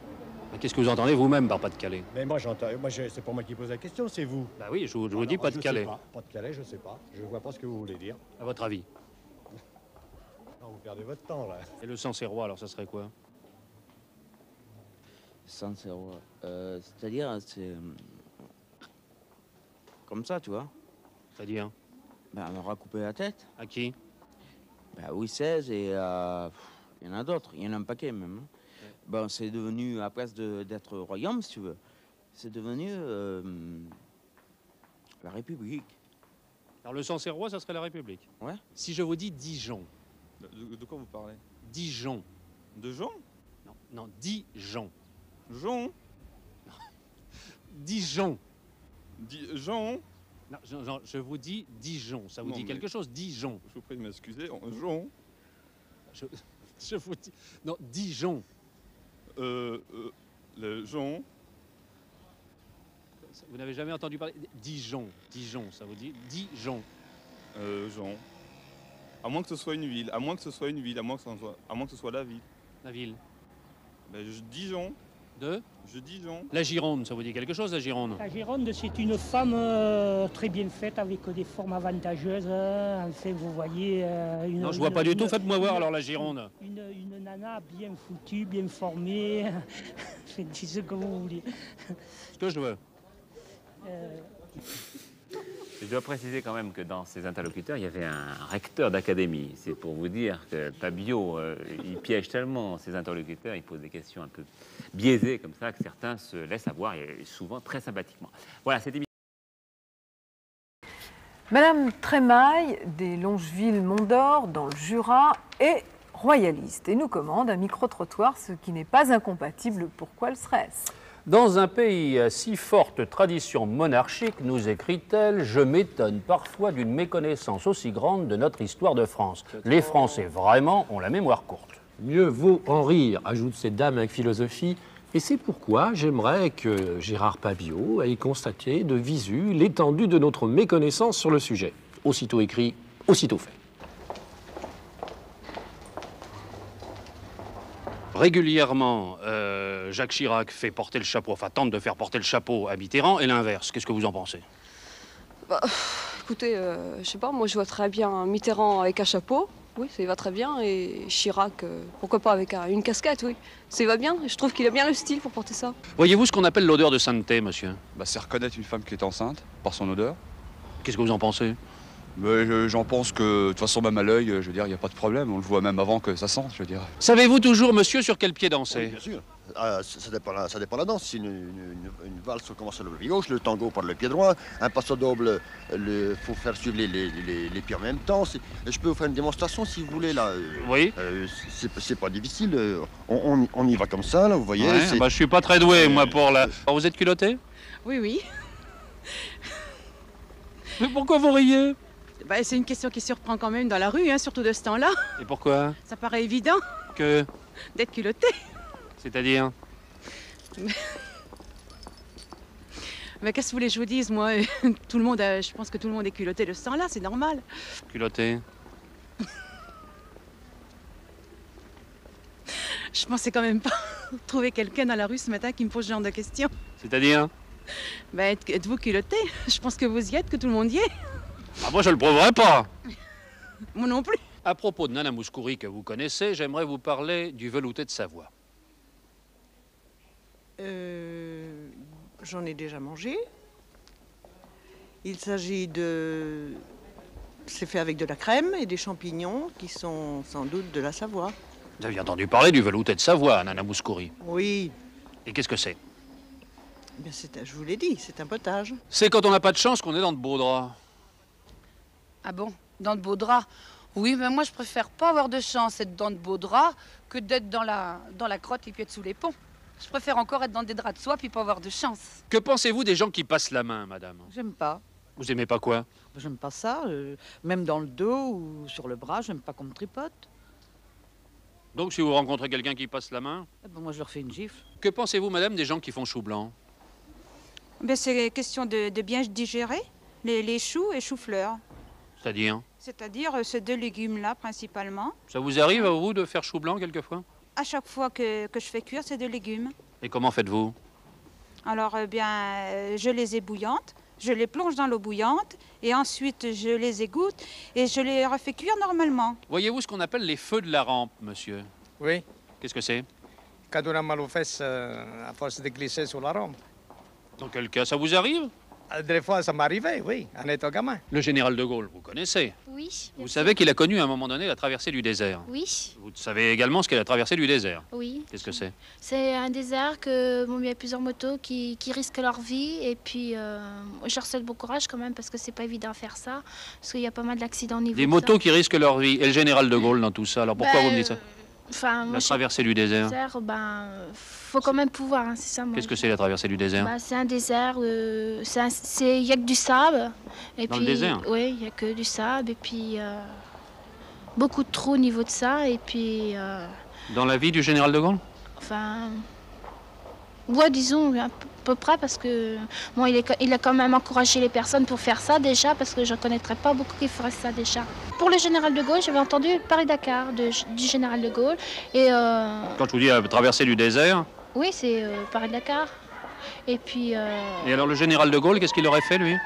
Qu'est-ce que vous entendez vous-même par Pas-de-Calais? Mais moi, c'est pas moi qui pose la question, c'est vous. Bah oui, je vous dis Pas-de-Calais. Pas-de-Calais, je ne sais pas. Je ne vois pas ce que vous voulez dire. À votre avis? Non, vous perdez votre temps, là. Et le Sancerrois, alors ça serait quoi? Sancerrois, c'est-à-dire, c'est... comme ça, tu vois. C'est-à-dire? Ben, on aura coupé la tête. À qui? Ben, Louis XVI et... il y en a d'autres, il y en a un paquet même. Hein. Ouais. Ben, c'est devenu, à place d'être royaume, si tu veux, c'est devenu la République. Alors le Sancerrois, ça serait la République? Ouais. Si je vous dis Dijon. De quoi vous parlez? Dijon. De Jean? Non, Dijon. Jean? Dijon. Jean? Non, je vous dis Dijon. Ça vous dit quelque chose? Dijon. Je vous prie de m'excuser. Jean? Je vous dis... Non, Dijon. Le Jean? Vous n'avez jamais entendu parler... Dijon. Dijon, ça vous dit? Dijon. Jean. À moins que ce soit une ville. À moins que ce soit une ville. À moins que ce soit la ville. La ville. Ben, Dijon. De Je dis Dijon. La Gironde, ça vous dit quelque chose, la Gironde? La Gironde, c'est une femme très bien faite, avec des formes avantageuses. Enfin, vous voyez... Non, je vois pas du tout. Faites-moi voir alors la Gironde. Une nana bien foutue, bien formée. Faites ce que vous voulez. Ce que je veux. Je dois préciser quand même que dans ces interlocuteurs, il y avait un recteur d'académie. C'est pour vous dire que Pabio, il piège tellement ses interlocuteurs, il pose des questions un peu biaisées comme ça, que certains se laissent avoir, et souvent très sympathiquement. Voilà, cette émission. Madame Trémaille, des Longevilles-Mont-d'Or, dans le Jura, est royaliste et nous commande un micro-trottoir, ce qui n'est pas incompatible. Pourquoi le serait-ce ? Dans un pays à si forte tradition monarchique, nous écrit-elle, je m'étonne parfois d'une méconnaissance aussi grande de notre histoire de France. Les Français, vraiment, ont la mémoire courte. Mieux vaut en rire, ajoute cette dame avec philosophie, et c'est pourquoi j'aimerais que Gérard Pabio ait constaté de visu l'étendue de notre méconnaissance sur le sujet. Aussitôt écrit, aussitôt fait. Régulièrement, Jacques Chirac fait porter le chapeau, enfin tente de faire porter le chapeau à Mitterrand, et l'inverse. Qu'est-ce que vous en pensez? Bah, écoutez, je sais pas, moi je vois très bien Mitterrand avec un chapeau, oui, ça y va très bien, et Chirac, pourquoi pas avec une casquette, oui. Ça y va bien, je trouve qu'il a bien le style pour porter ça. Voyez-vous ce qu'on appelle l'odeur de sainteté, monsieur? C'est reconnaître une femme qui est enceinte par son odeur. Qu'est-ce que vous en pensez? J'en pense que, de toute façon, même à l'œil, je veux dire, il n'y a pas de problème. On le voit même avant que ça sente, je veux dire. Savez-vous toujours, monsieur, sur quel pied danser? Oui, bien sûr. Ça dépend de la danse. Si une valse commence sur le pied gauche, le tango par le pied droit, un passo doble, il faut faire suivre les pieds en même temps. Je peux vous faire une démonstration si vous voulez, là. Oui. C'est pas difficile. On y va comme ça, là, vous voyez. Ouais, je suis pas très doué, moi, pour la... Alors, vous êtes culotté? Oui, oui. Mais pourquoi vous riez? C'est une question qui surprend quand même dans la rue, hein, surtout de ce temps-là. Et pourquoi? Ça paraît évident. Que? D'être culotté. C'est-à-dire? Mais qu'est-ce que vous voulez que je vous dise, moi? Tout le monde, je pense que tout le monde est culotté de ce temps-là, c'est normal. Culotté? Je pensais quand même pas trouver quelqu'un dans la rue ce matin qui me pose ce genre de questions. C'est-à-dire? Êtes-vous culotté? Je pense que vous y êtes, que tout le monde y est. Ah, moi, je le prouverai pas. Moi non plus. À propos de Nana Mouskouri que vous connaissez, j'aimerais vous parler du velouté de Savoie. J'en ai déjà mangé. Il s'agit de... C'est fait avec de la crème et des champignons qui sont sans doute de la Savoie. Vous avez entendu parler du velouté de Savoie, Nana Mouskouri? Oui. Et qu'est-ce que c'est? Bien, je vous l'ai dit, c'est un potage. C'est quand on n'a pas de chance qu'on est dans de beaux draps. Ah bon? Dans de beaux draps? Oui, mais moi je préfère pas avoir de chance être dans de beaux draps que d'être dans la crotte et puis être sous les ponts. Je préfère encore être dans des draps de soie puis pas avoir de chance. Que pensez-vous des gens qui passent la main, madame? J'aime pas. Vous aimez pas quoi? J'aime pas ça. Même dans le dos ou sur le bras, j'aime pas qu'on me tripote. Donc si vous rencontrez quelqu'un qui passe la main? Moi je leur fais une gifle. Que pensez-vous, madame, des gens qui font chou blanc? C'est question de bien digérer les choux et choux-fleurs. C'est-à-dire? C'est-à-dire ces deux légumes-là, principalement. Ça vous arrive, à vous, de faire chou blanc, quelquefois? À chaque fois que je fais cuire ces deux légumes. Et comment faites-vous? Alors, je les ébouillantes, je les plonge dans l'eau bouillante, et ensuite je les égoutte, et je les refais cuire normalement. Voyez-vous ce qu'on appelle les feux de la rampe, monsieur? Oui. Qu'est-ce que c'est? Quand on a mal aux fesses, à force de glisser sur la rampe. Dans quel cas, ça vous arrive? Des fois, ça m'arrivait, oui, en étant gamin. Le général de Gaulle, vous connaissez? Oui. Vous savez qu'il a connu à un moment donné la traversée du désert? Oui. Vous savez également ce qu'est la traversée du désert? Oui. Qu'est-ce que c'est? C'est un désert que il y a plusieurs motos qui risquent leur vie et puis je leur souhaite bon courage quand même parce que c'est pas évident à faire ça parce qu'il y a pas mal d'accidents au niveau Des de motos ça. qui risquent leur vie et le général de Gaulle dans tout ça. Alors pourquoi vous me dites ça? Enfin, la traversée du désert. Faut quand même pouvoir, hein, c'est ça. Qu'est-ce que c'est la traversée du désert? C'est un désert, il y a que du sable. Et dans puis, le désert? Oui, il y a que du sable et puis beaucoup de trous au niveau de ça et puis. Dans la vie du général de Gaulle? Enfin, ouais, disons à peu près parce que bon, il a quand même encouragé les personnes pour faire ça déjà parce que je ne connaîtrais pas beaucoup qui feraient ça déjà. Pour le général de Gaulle, j'avais entendu Paris-Dakar du général de Gaulle et. Quand je vous dis traverser du désert, Oui, c'est Paris-Dakar. Et puis... Et alors le général de Gaulle, qu'est-ce qu'il aurait fait, lui?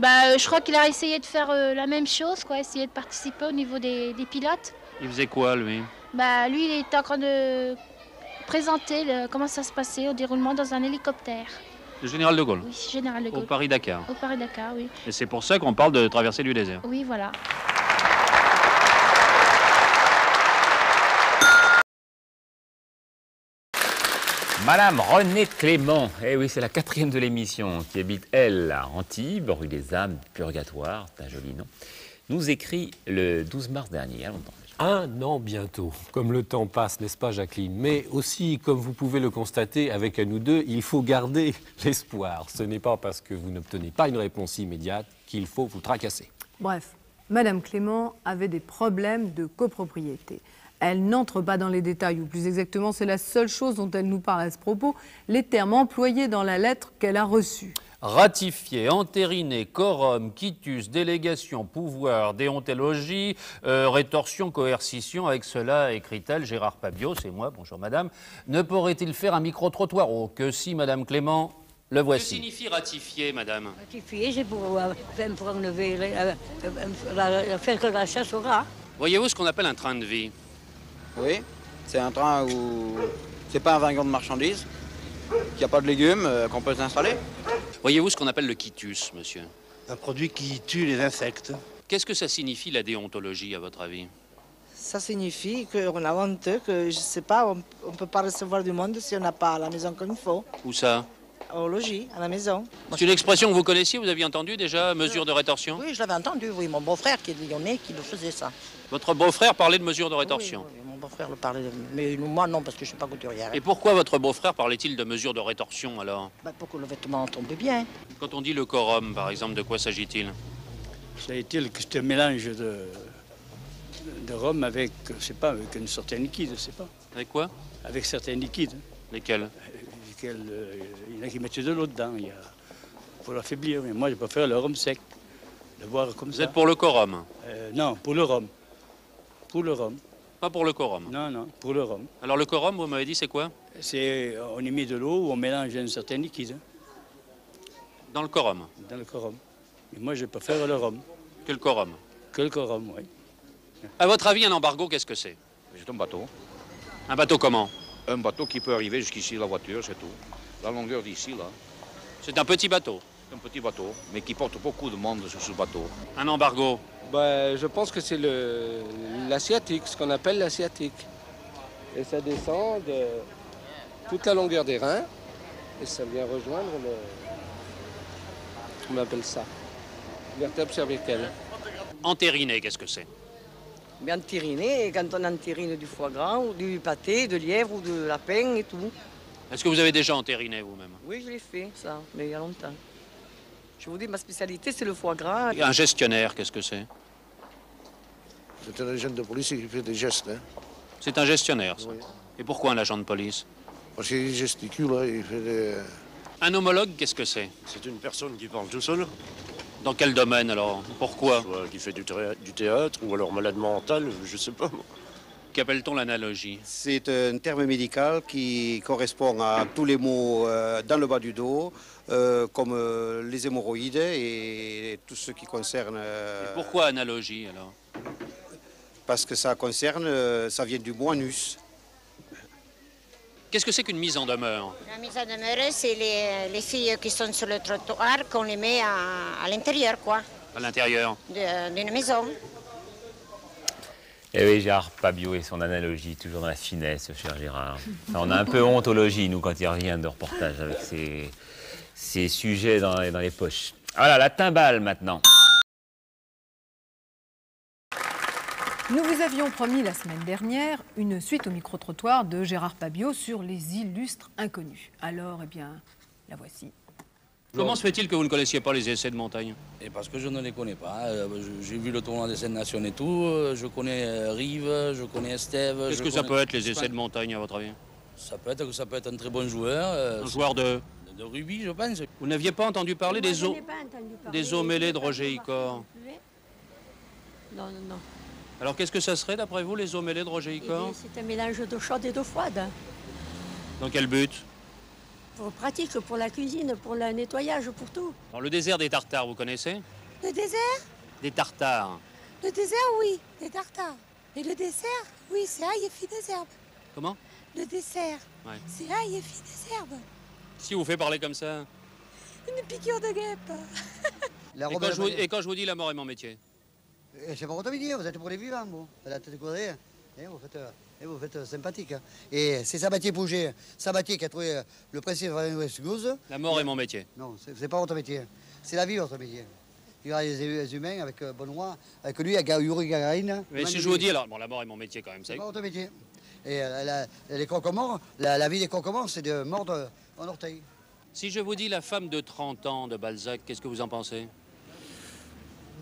je crois qu'il a essayé de faire la même chose, quoi, essayer de participer au niveau des pilotes. Il faisait quoi, lui? Lui, il était en train de présenter comment ça se passait au déroulement dans un hélicoptère. Le général de Gaulle? Oui, général de Gaulle. Au Paris-Dakar? Au Paris-Dakar, oui. Et c'est pour ça qu'on parle de traversée du désert? Oui, voilà. Madame Renée Clément, eh oui, c'est la 4e de l'émission, qui habite, elle, à Antibes, rue des Âmes, Purgatoire, c'est un joli nom, nous écrit le 12 mars dernier, il y a longtemps. 1 an bientôt, comme le temps passe, n'est-ce pas Jacqueline? Mais aussi, comme vous pouvez le constater avec nous deux, il faut garder l'espoir. Ce n'est pas parce que vous n'obtenez pas une réponse immédiate qu'il faut vous tracasser. Bref, Madame Clément avait des problèmes de copropriété. Elle n'entre pas dans les détails, ou plus exactement, c'est la seule chose dont elle nous parle à ce propos, les termes employés dans la lettre qu'elle a reçue. Ratifié, entériné, quorum, quitus, délégation, pouvoir, déontologie, rétorsion, coercition. Avec cela, écrit-elle, Gérard Pabiot, c'est moi, bonjour madame, ne pourrait-il faire un micro-trottoir? Oh, que si, madame Clément, le voici. Que signifie ratifier, madame? Ratifier, c'est pour enlever, faire que la chasse au rat. Voyez-vous ce qu'on appelle un train de vie? Oui, c'est un train où c'est pas un wagon de marchandises, qu'il n'y a pas de légumes, qu'on peut s'installer. Voyez-vous ce qu'on appelle le quitus, monsieur? Un produit qui tue les insectes. Qu'est-ce que ça signifie, la déontologie, à votre avis? Ça signifie qu'on a honte, que je ne sais pas, on ne peut pas recevoir du monde si on n'a pas à la maison comme il faut. Où ça? Au logis, à la maison. C'est une expression que vous connaissiez, vous aviez entendu déjà, mesure de rétorsion? Oui, je l'avais entendu, oui, mon beau-frère qui est lyonnais, qui le faisait ça. Votre beau-frère parlait de mesure de rétorsion? Oui, mon beau-frère le parlait, mais moi non, parce que je ne suis pas couturière. Et pourquoi votre beau-frère parlait-il de mesure de rétorsion, alors? Pour que le vêtement tombe bien. Quand on dit le quorum, par exemple, de quoi s'agit-il? S'agit-il que c'est un mélange de rhum avec, je sais pas, avec une certains liquides, je sais pas. Avec quoi? Avec certains liquides. Lesquels? Il y en a qui mettent de l'eau dedans, pour l'affaiblir. Mais moi, je préfère le rhum sec, le boire comme ça. Vous êtes pour le quorum? Non, pour le rhum. Pour le rhum. Pas pour le quorum? Non, non, pour le rhum. Alors le quorum, vous m'avez dit, c'est quoi? On y met de l'eau ou on mélange un certain liquide. Dans le quorum? Dans le quorum. Mais moi, je préfère le rhum. Que le quorum? Que le quorum, oui. À votre avis, un embargo, qu'est-ce que c'est? C'est un bateau. Un bateau comment? Un bateau qui peut arriver jusqu'ici, la voiture, c'est tout. La longueur d'ici, là. C'est un petit bateau? Un petit bateau, mais qui porte beaucoup de monde sur ce bateau. Un embargo? Je pense que c'est l'asiatique, ce qu'on appelle l'asiatique. Et ça descend de toute la longueur des reins et ça vient rejoindre le... On appelle ça vertèbre cervicale. Entériner, qu'est-ce que c'est? Mais entériner, quand on entérine du foie gras ou du pâté, de lièvre ou de lapin et tout. Est-ce que vous avez déjà entériné vous-même? Oui, je l'ai fait, ça, mais il y a longtemps. Je vous dis, ma spécialité, c'est le foie gras. Un gestionnaire, qu'est-ce que c'est? C'est un agent de police qui fait des gestes. Hein. C'est un gestionnaire, ça. Oui. Et pourquoi un agent de police? Parce qu'il gesticule, hein, il fait des... Un homologue, qu'est-ce que c'est? C'est une personne qui parle tout seul. Dans quel domaine, alors? Pourquoi? Soit qui fait du théâtre, ou alors malade mental, je sais pas. Qu'appelle-t-on l'analogie? C'est un terme médical qui correspond à tous les maux dans le bas du dos, comme les hémorroïdes et tout ce qui concerne... Et pourquoi analogie, alors? Parce que ça concerne, ça vient du mot anus. Qu'est-ce que c'est qu'une mise en demeure? La mise en demeure, c'est les filles qui sont sur le trottoir, qu'on les met à l'intérieur, quoi. À l'intérieur? D'une maison. Et oui, Gérard Pabiot et son analogie, toujours dans la finesse, cher Gérard. Enfin, on a un peu honte au logis, nous, quand il revient de reportage avec ces sujets dans les poches. Voilà, la timbale, maintenant. Nous vous avions promis la semaine dernière une suite au micro-trottoir de Gérard Pabiot sur les illustres inconnus. Alors, eh bien, la voici. Comment se fait-il que vous ne connaissiez pas les essais de montagne? Et parce que je ne les connais pas. J'ai vu le tournoi des scènes nationales et tout. Je connais Rive, je connais Estève. Qu'est-ce que ça peut être, les essais de montagne, à votre avis? Ça peut être un très bon joueur. Un joueur de rugby, je pense. Vous n'aviez pas entendu parler des eaux mêlées de Roger Icor? Non, non, non. Alors qu'est-ce que ça serait, d'après vous, les eaux mêlées de Roger Icor? C'est un mélange d'eau chaude et d'eau froide. Dans quel but? pratique pour la cuisine, pour le nettoyage, pour tout. Alors, le désert des Tartares, vous connaissez? Le désert? Des Tartares. Le désert, oui, des tartares. Et le dessert, oui, c'est ail et fines herbes. Comment? Le dessert, Ouais. c'est ail et fines herbes. Si vous fait parler comme ça. Une piqûre de guêpe. Et quand je vous dis la mort est mon métier? C'est pas votre métier, vous êtes pour les vivants, vous. Vous êtes décoré, vous faites sympathique. Et c'est Sabatier Pouget, Sabatier qui a trouvé le principe de West-Goose. La mort est mon métier. Non, c'est pas votre métier. C'est la vie, votre métier. Il y a les humains avec Benoît, avec lui, avec Yuri Gagarin. Mais si je vous dis, alors, bon, la mort est mon métier quand même, c'est pas votre métier. Et les croque-morts, la vie des croque-morts, c'est de mordre en orteil. Si je vous dis la femme de 30 ans de Balzac, qu'est-ce que vous en pensez?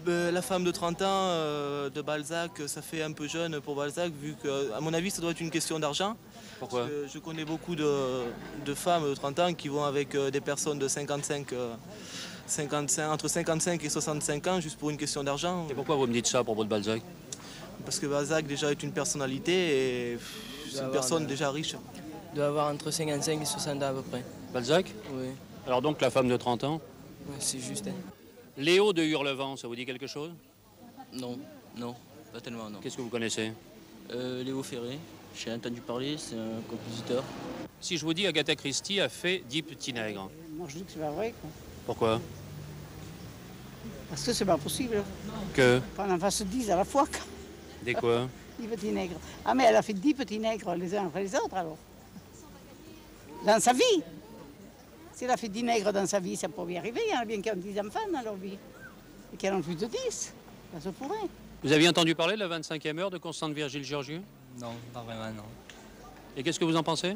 La femme de 30 ans de Balzac, ça fait un peu jeune pour Balzac, vu que, à mon avis, ça doit être une question d'argent. Pourquoi? Parce que je connais beaucoup de femmes de 30 ans qui vont avec des personnes de 55, entre 55 et 65 ans, juste pour une question d'argent. Et pourquoi vous me dites ça à propos de Balzac? Parce que Balzac, déjà, est une personnalité et c'est une personne déjà riche. Il doit avoir entre 55 et 60 ans à peu près. Balzac? Oui. Alors donc la femme de 30 ans? Oui, c'est juste. Léo de Hurlevent, ça vous dit quelque chose? Non, non, pas tellement, non. Qu'est-ce que vous connaissez? Léo Ferré, j'ai entendu parler, c'est un compositeur. Si je vous dis Agatha Christie a fait 10 petits nègres. Moi je dis que c'est pas vrai, quoi. Pourquoi? Parce que c'est pas possible. Que? Qu'on en fasse 10 à la fois, quoi. Des quoi? 10 petits nègres. Ah mais elle a fait 10 petits nègres les uns après les autres alors. Dans sa vie. Si elle a fait 10 nègres dans sa vie, ça pourrait y arriver. Il y en a bien qui ont 10 enfants dans leur vie. Et qui en ont plus de 10. Ça se pourrait. Vous aviez entendu parler de la 25e heure de Constante Virgile Georgiou? Non, pas vraiment, non. Et qu'est-ce que vous en pensez?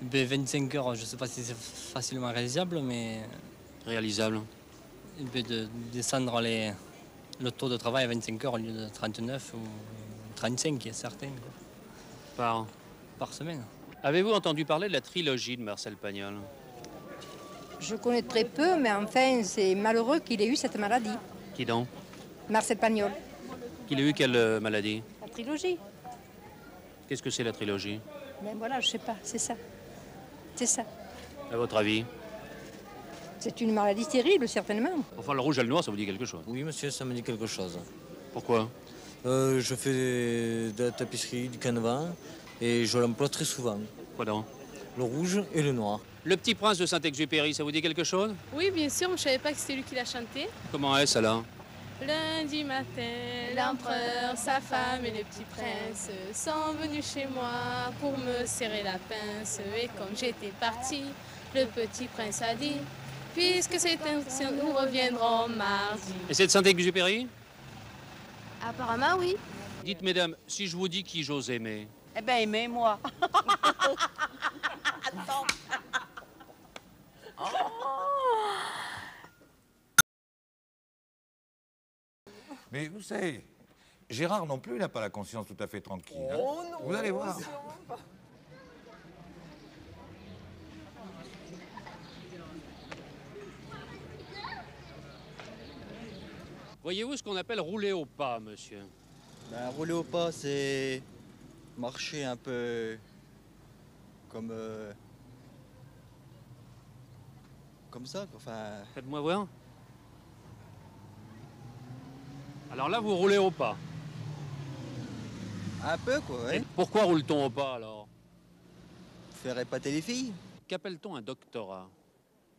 25 heures, je ne sais pas si c'est facilement réalisable, mais... Réalisable. De descendre le taux de travail à 25 heures au lieu de 39 ou 35, qui est certain. Par semaine. Avez-vous entendu parler de la trilogie de Marcel Pagnol? Je connais très peu, mais enfin, c'est malheureux qu'il ait eu cette maladie. Qui donc? Marcel Pagnol. Qu'il ait eu quelle maladie? La trilogie. Qu'est-ce que c'est la trilogie? Ben voilà, je sais pas, c'est ça. C'est ça. À votre avis? C'est une maladie terrible, certainement. Enfin, le rouge et le noir, ça vous dit quelque chose? Oui, monsieur, ça me dit quelque chose. Pourquoi? Je fais de la tapisserie, du canevas, et je l'emploie très souvent. Quoi donc? Le rouge et le noir. Le Petit Prince de Saint-Exupéry, ça vous dit quelque chose? Oui, bien sûr, je ne savais pas que c'était lui qui l'a chanté. Comment est-ce alors? Lundi matin, l'empereur, sa femme et les petits princes sont venus chez moi pour me serrer la pince. Et comme j'étais partie, le petit prince a dit: puisque c'est ainsi, nous reviendrons mardi. Et c'est de Saint-Exupéry? Apparemment, oui. Dites, mesdames, si je vous dis qui j'ose aimer? Eh bien, aimez-moi. Attends. Mais vous savez, Gérard non plus, il n'a pas la conscience tout à fait tranquille. Hein. Oh non, vous allez voir. Voyez-vous ce qu'on appelle rouler au pas, monsieur? Ben, rouler au pas, c'est marcher un peu comme ça, quoi. Enfin... Faites-moi voir. Alors là, vous roulez au pas. Un peu, quoi, ouais. Et pourquoi roule-t-on au pas, alors? Faire épater les filles. Qu'appelle-t-on un doctorat?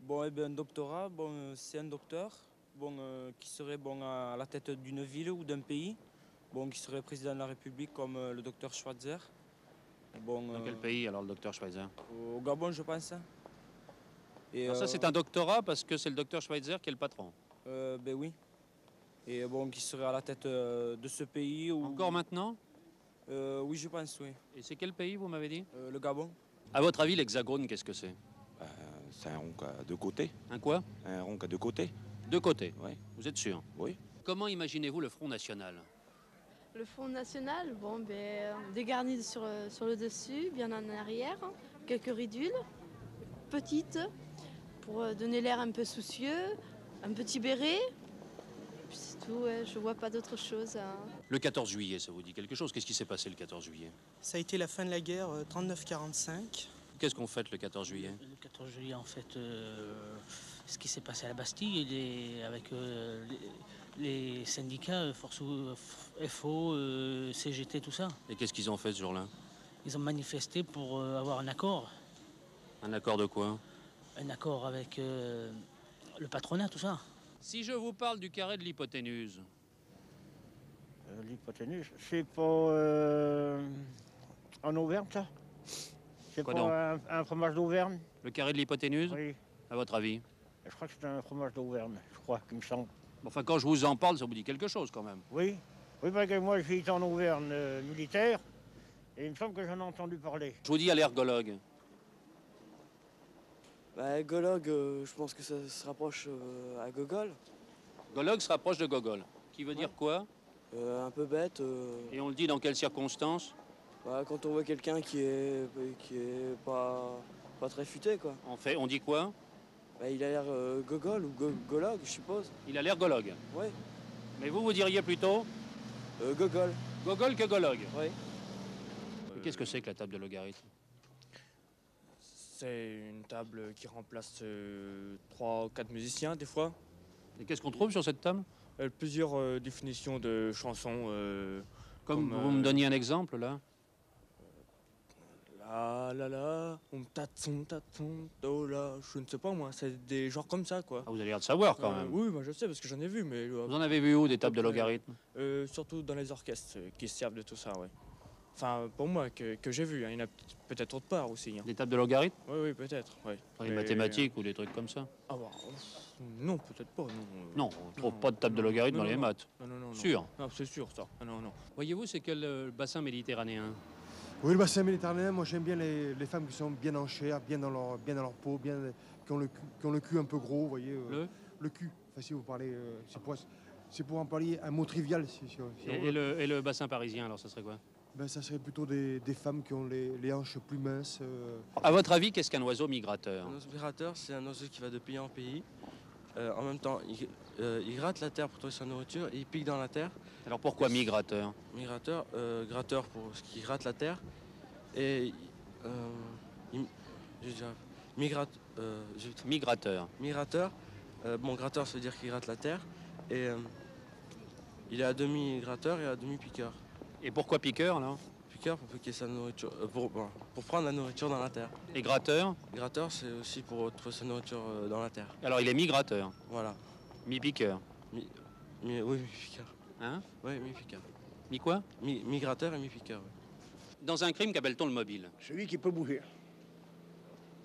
Bon, eh bien, un doctorat, bon, c'est un docteur qui serait à la tête d'une ville ou d'un pays, qui serait président de la République comme le docteur Schweitzer. Dans quel pays, alors, le docteur Schweitzer? Au Gabon, je pense. Et alors ça, c'est un doctorat parce que c'est le docteur Schweitzer qui est le patron? Ben oui. Et qui serait à la tête de ce pays. Encore maintenant? Oui, je pense, oui. Et c'est quel pays, vous m'avez dit? Le Gabon. À votre avis, l'hexagone, qu'est-ce que c'est? C'est un rond à deux côtés. Un quoi? Un rond à deux côtés. Deux côtés? Oui. Vous êtes sûr? Oui. Comment imaginez-vous le Front National? Le Front National, dégarni sur le dessus, bien en arrière, quelques ridules, petites, pour donner l'air un peu soucieux, un petit béret. Puis c'est tout, ouais, je vois pas d'autre chose. Le 14 juillet, ça vous dit quelque chose? Qu'est-ce qui s'est passé le 14 juillet? Ça a été la fin de la guerre, 39-45. Qu'est-ce qu'on fête le 14 juillet? Le 14 juillet, en fait, ce qui s'est passé à la Bastille, avec les syndicats, FO, CGT, tout ça. Et qu'est-ce qu'ils ont fait ce jour-là? Ils ont manifesté pour avoir un accord. Un accord de quoi? Un accord avec le patronat, tout ça. Si je vous parle du carré de l'hypoténuse. L'hypoténuse, c'est pas en Auvergne, ça? C'est Quoi pas un fromage d'Auvergne? Le carré de l'hypoténuse? Oui. À votre avis? Je crois que c'est un fromage d'Auvergne, je crois, qu'il me semble. Enfin, quand je vous en parle, ça vous dit quelque chose quand même. Oui. Oui, parce que moi, j'ai été en Auvergne militaire, et il me semble que j'en ai entendu parler. Je vous dis allergologue. Bah, Gologue, je pense que ça se rapproche à Gogol. Gologue se rapproche de Gogol. Qui veut dire quoi? Un peu bête. Et on le dit dans quelles circonstances? Bah, quand on voit quelqu'un qui est pas très futé, quoi. On dit quoi? Bah, il a l'air Gogol ou Gologue, je suppose. Il a l'air Gologue. Oui. Mais vous diriez plutôt? Gogol. Gogol que Gologue. Oui. Qu'est-ce que c'est que la table de logarithme? C'est une table qui remplace 3 ou 4 musiciens, des fois. Et qu'est-ce qu'on trouve sur cette table? Plusieurs définitions de chansons. Comme vous me donniez un exemple, là? On me taton, do la, je ne sais pas moi, c'est des genres comme ça, quoi. Ah, vous avez l'air de savoir, quand même. Oui, moi je sais, parce que j'en ai vu, mais... Vous en avez vu où, des tables de logarithme? Surtout dans les orchestres qui se servent de tout ça, oui. Enfin, pour moi, que j'ai vu, hein. Il y en a peut-être autre part aussi. Hein. Des tables de logarithme? Oui, peut-être, oui. Dans les mathématiques ou des trucs comme ça? Ah bah, non, peut-être pas, non. Non, on ne trouve pas de table de logarithme dans les maths. Non. Sûr? Non, c'est sûr, ça. Non. Voyez-vous, c'est quel bassin méditerranéen? Oui, le bassin méditerranéen, moi j'aime bien les femmes qui sont bien en chair, bien dans leur peau, qui ont le cul un peu gros, vous voyez. Le cul. Enfin, si vous parlez, c'est pour en parler un mot trivial. Et le bassin parisien, alors, ça serait quoi? Ben, ça serait plutôt des femmes qui ont les hanches plus minces. À votre avis, qu'est-ce qu'un oiseau migrateur? Un oiseau migrateur, c'est un oiseau qui va de pays en pays. En même temps, il gratte la terre pour trouver sa nourriture et il pique dans la terre. Alors pourquoi migrateur? Migrateur, gratteur pour ce qui gratte la terre. Et migrateur. Migrateur. Gratteur, ça veut dire qu'il gratte la terre. Et il est à demi gratteur et à demi piqueur. Et pourquoi piqueur, là? Piqueur pour piquer sa nourriture, pour prendre la nourriture dans la terre. Et gratteur? Gratteur, c'est aussi pour trouver sa nourriture dans la terre. Alors il est migrateur? Voilà. Mi-piqueur? Oui, mi-piqueur. Hein? Oui, mi-piqueur. Mi quoi? Mi-gratteur et mi-piqueur, oui. Dans un crime, qu'appelle-t-on le mobile? Celui qui peut bouger.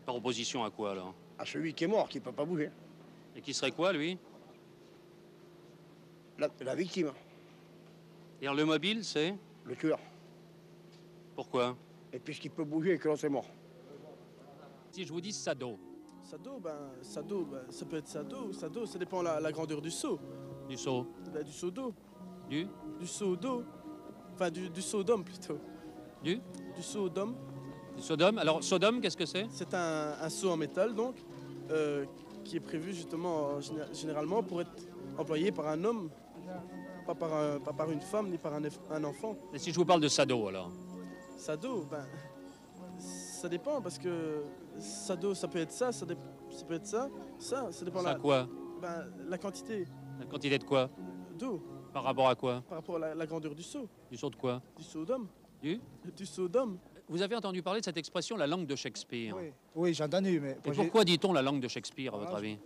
Par opposition à quoi, alors? À celui qui est mort, qui ne peut pas bouger. Et qui serait quoi, lui? La victime. Et alors le mobile, c'est? Le tueur. Pourquoi? Et puisqu'il peut bouger et que l'on c'est mort. Si je vous dis sado. Sado, ça peut être sado. Sado, ça dépend de la grandeur du seau. Du seau? Du seau d'eau. Du seau d'eau. Enfin, du seau d'homme plutôt. Du seau d'homme. Du sodome. Alors, sodome, qu'est-ce que c'est? C'est un seau en métal, donc, qui est prévu justement, généralement, pour être employé par un homme, pas par une femme, ni par un enfant. Et si je vous parle de sado, alors? Sado, ça dépend, parce que sado, ça peut être ça peut être ça, ça dépend. Ça quoi? La quantité. La quantité de quoi? D'eau. Par rapport à quoi? Par rapport à la grandeur du seau. Du seau de quoi? Du seau d'homme. Du seau d'homme. Vous avez entendu parler de cette expression, la langue de Shakespeare? Oui, j'ai entendu, mais... Et pourquoi dit-on la langue de Shakespeare, à votre avis?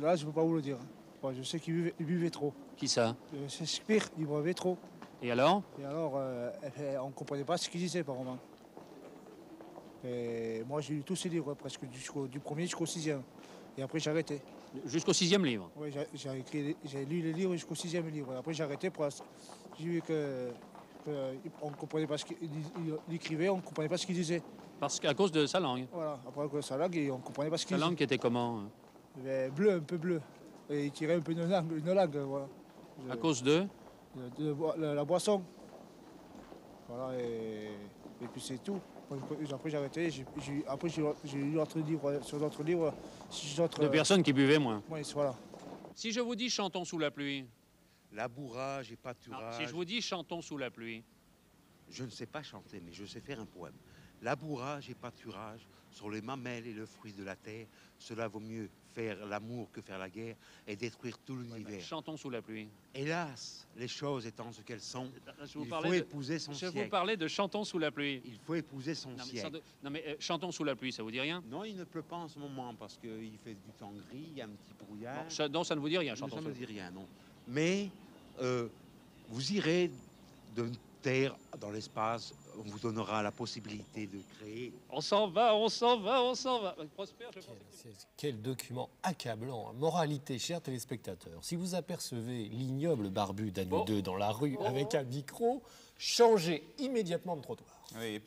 Là, je ne peux pas vous le dire. Moi, je sais qu'il buvait trop. Qui ça? Shakespeare, il buvait trop. Et alors? On ne comprenait pas ce qu'il disait, par moment. Et moi, j'ai lu tous ses livres, presque du premier jusqu'au 6e. Et après, j'ai arrêté. Jusqu'au 6e livre? Oui, j'ai lu les livres jusqu'au 6e livre. Après, j'ai arrêté parce que j'ai vu qu'on ne comprenait pas ce qu'il écrivait, on ne comprenait pas ce qu'il disait. Parce qu'à cause de sa langue? Voilà, après à cause de sa langue, on ne comprenait pas ce qu'il disait. Sa langue qui était comment? Bleu, un peu bleu. Et il tirait un peu une langue, voilà. À cause de la boisson. Voilà, et puis c'est tout. Après j'ai arrêté, après j'ai lu d'autres livres, sur d'autres livres. De personnes qui buvaient moins. Oui, voilà. Si je vous dis chantons sous la pluie? Labourage et pâturage. Si je vous dis chantons sous la pluie? Je ne sais pas chanter, mais je sais faire un poème. Labourage et pâturage sont les mamelles et le fruit de la terre. Cela vaut mieux faire l'amour que faire la guerre et détruire tout l'univers. Chantons sous la pluie. Hélas, les choses étant ce qu'elles sont, il faut épouser son siècle. Je vous parlais de chantons sous la pluie. Il faut épouser son siècle. Non mais chantons sous la pluie, ça vous dit rien? Non, il ne pleut pas en ce moment parce qu'il fait du temps gris, il y a un petit brouillard. Non, ça ne vous dit rien, chantons Ça sous ne la me pluie. dit rien, non. Mais vous irez d'une terre dans l'espace, on vous donnera la possibilité de créer. On s'en va, on s'en va, on s'en va. Prosper, je pense. Quel document accablant. Moralité, chers téléspectateurs, si vous apercevez l'ignoble barbu d'Anne 2 dans la rue avec un micro, changez immédiatement de trottoir. Oui,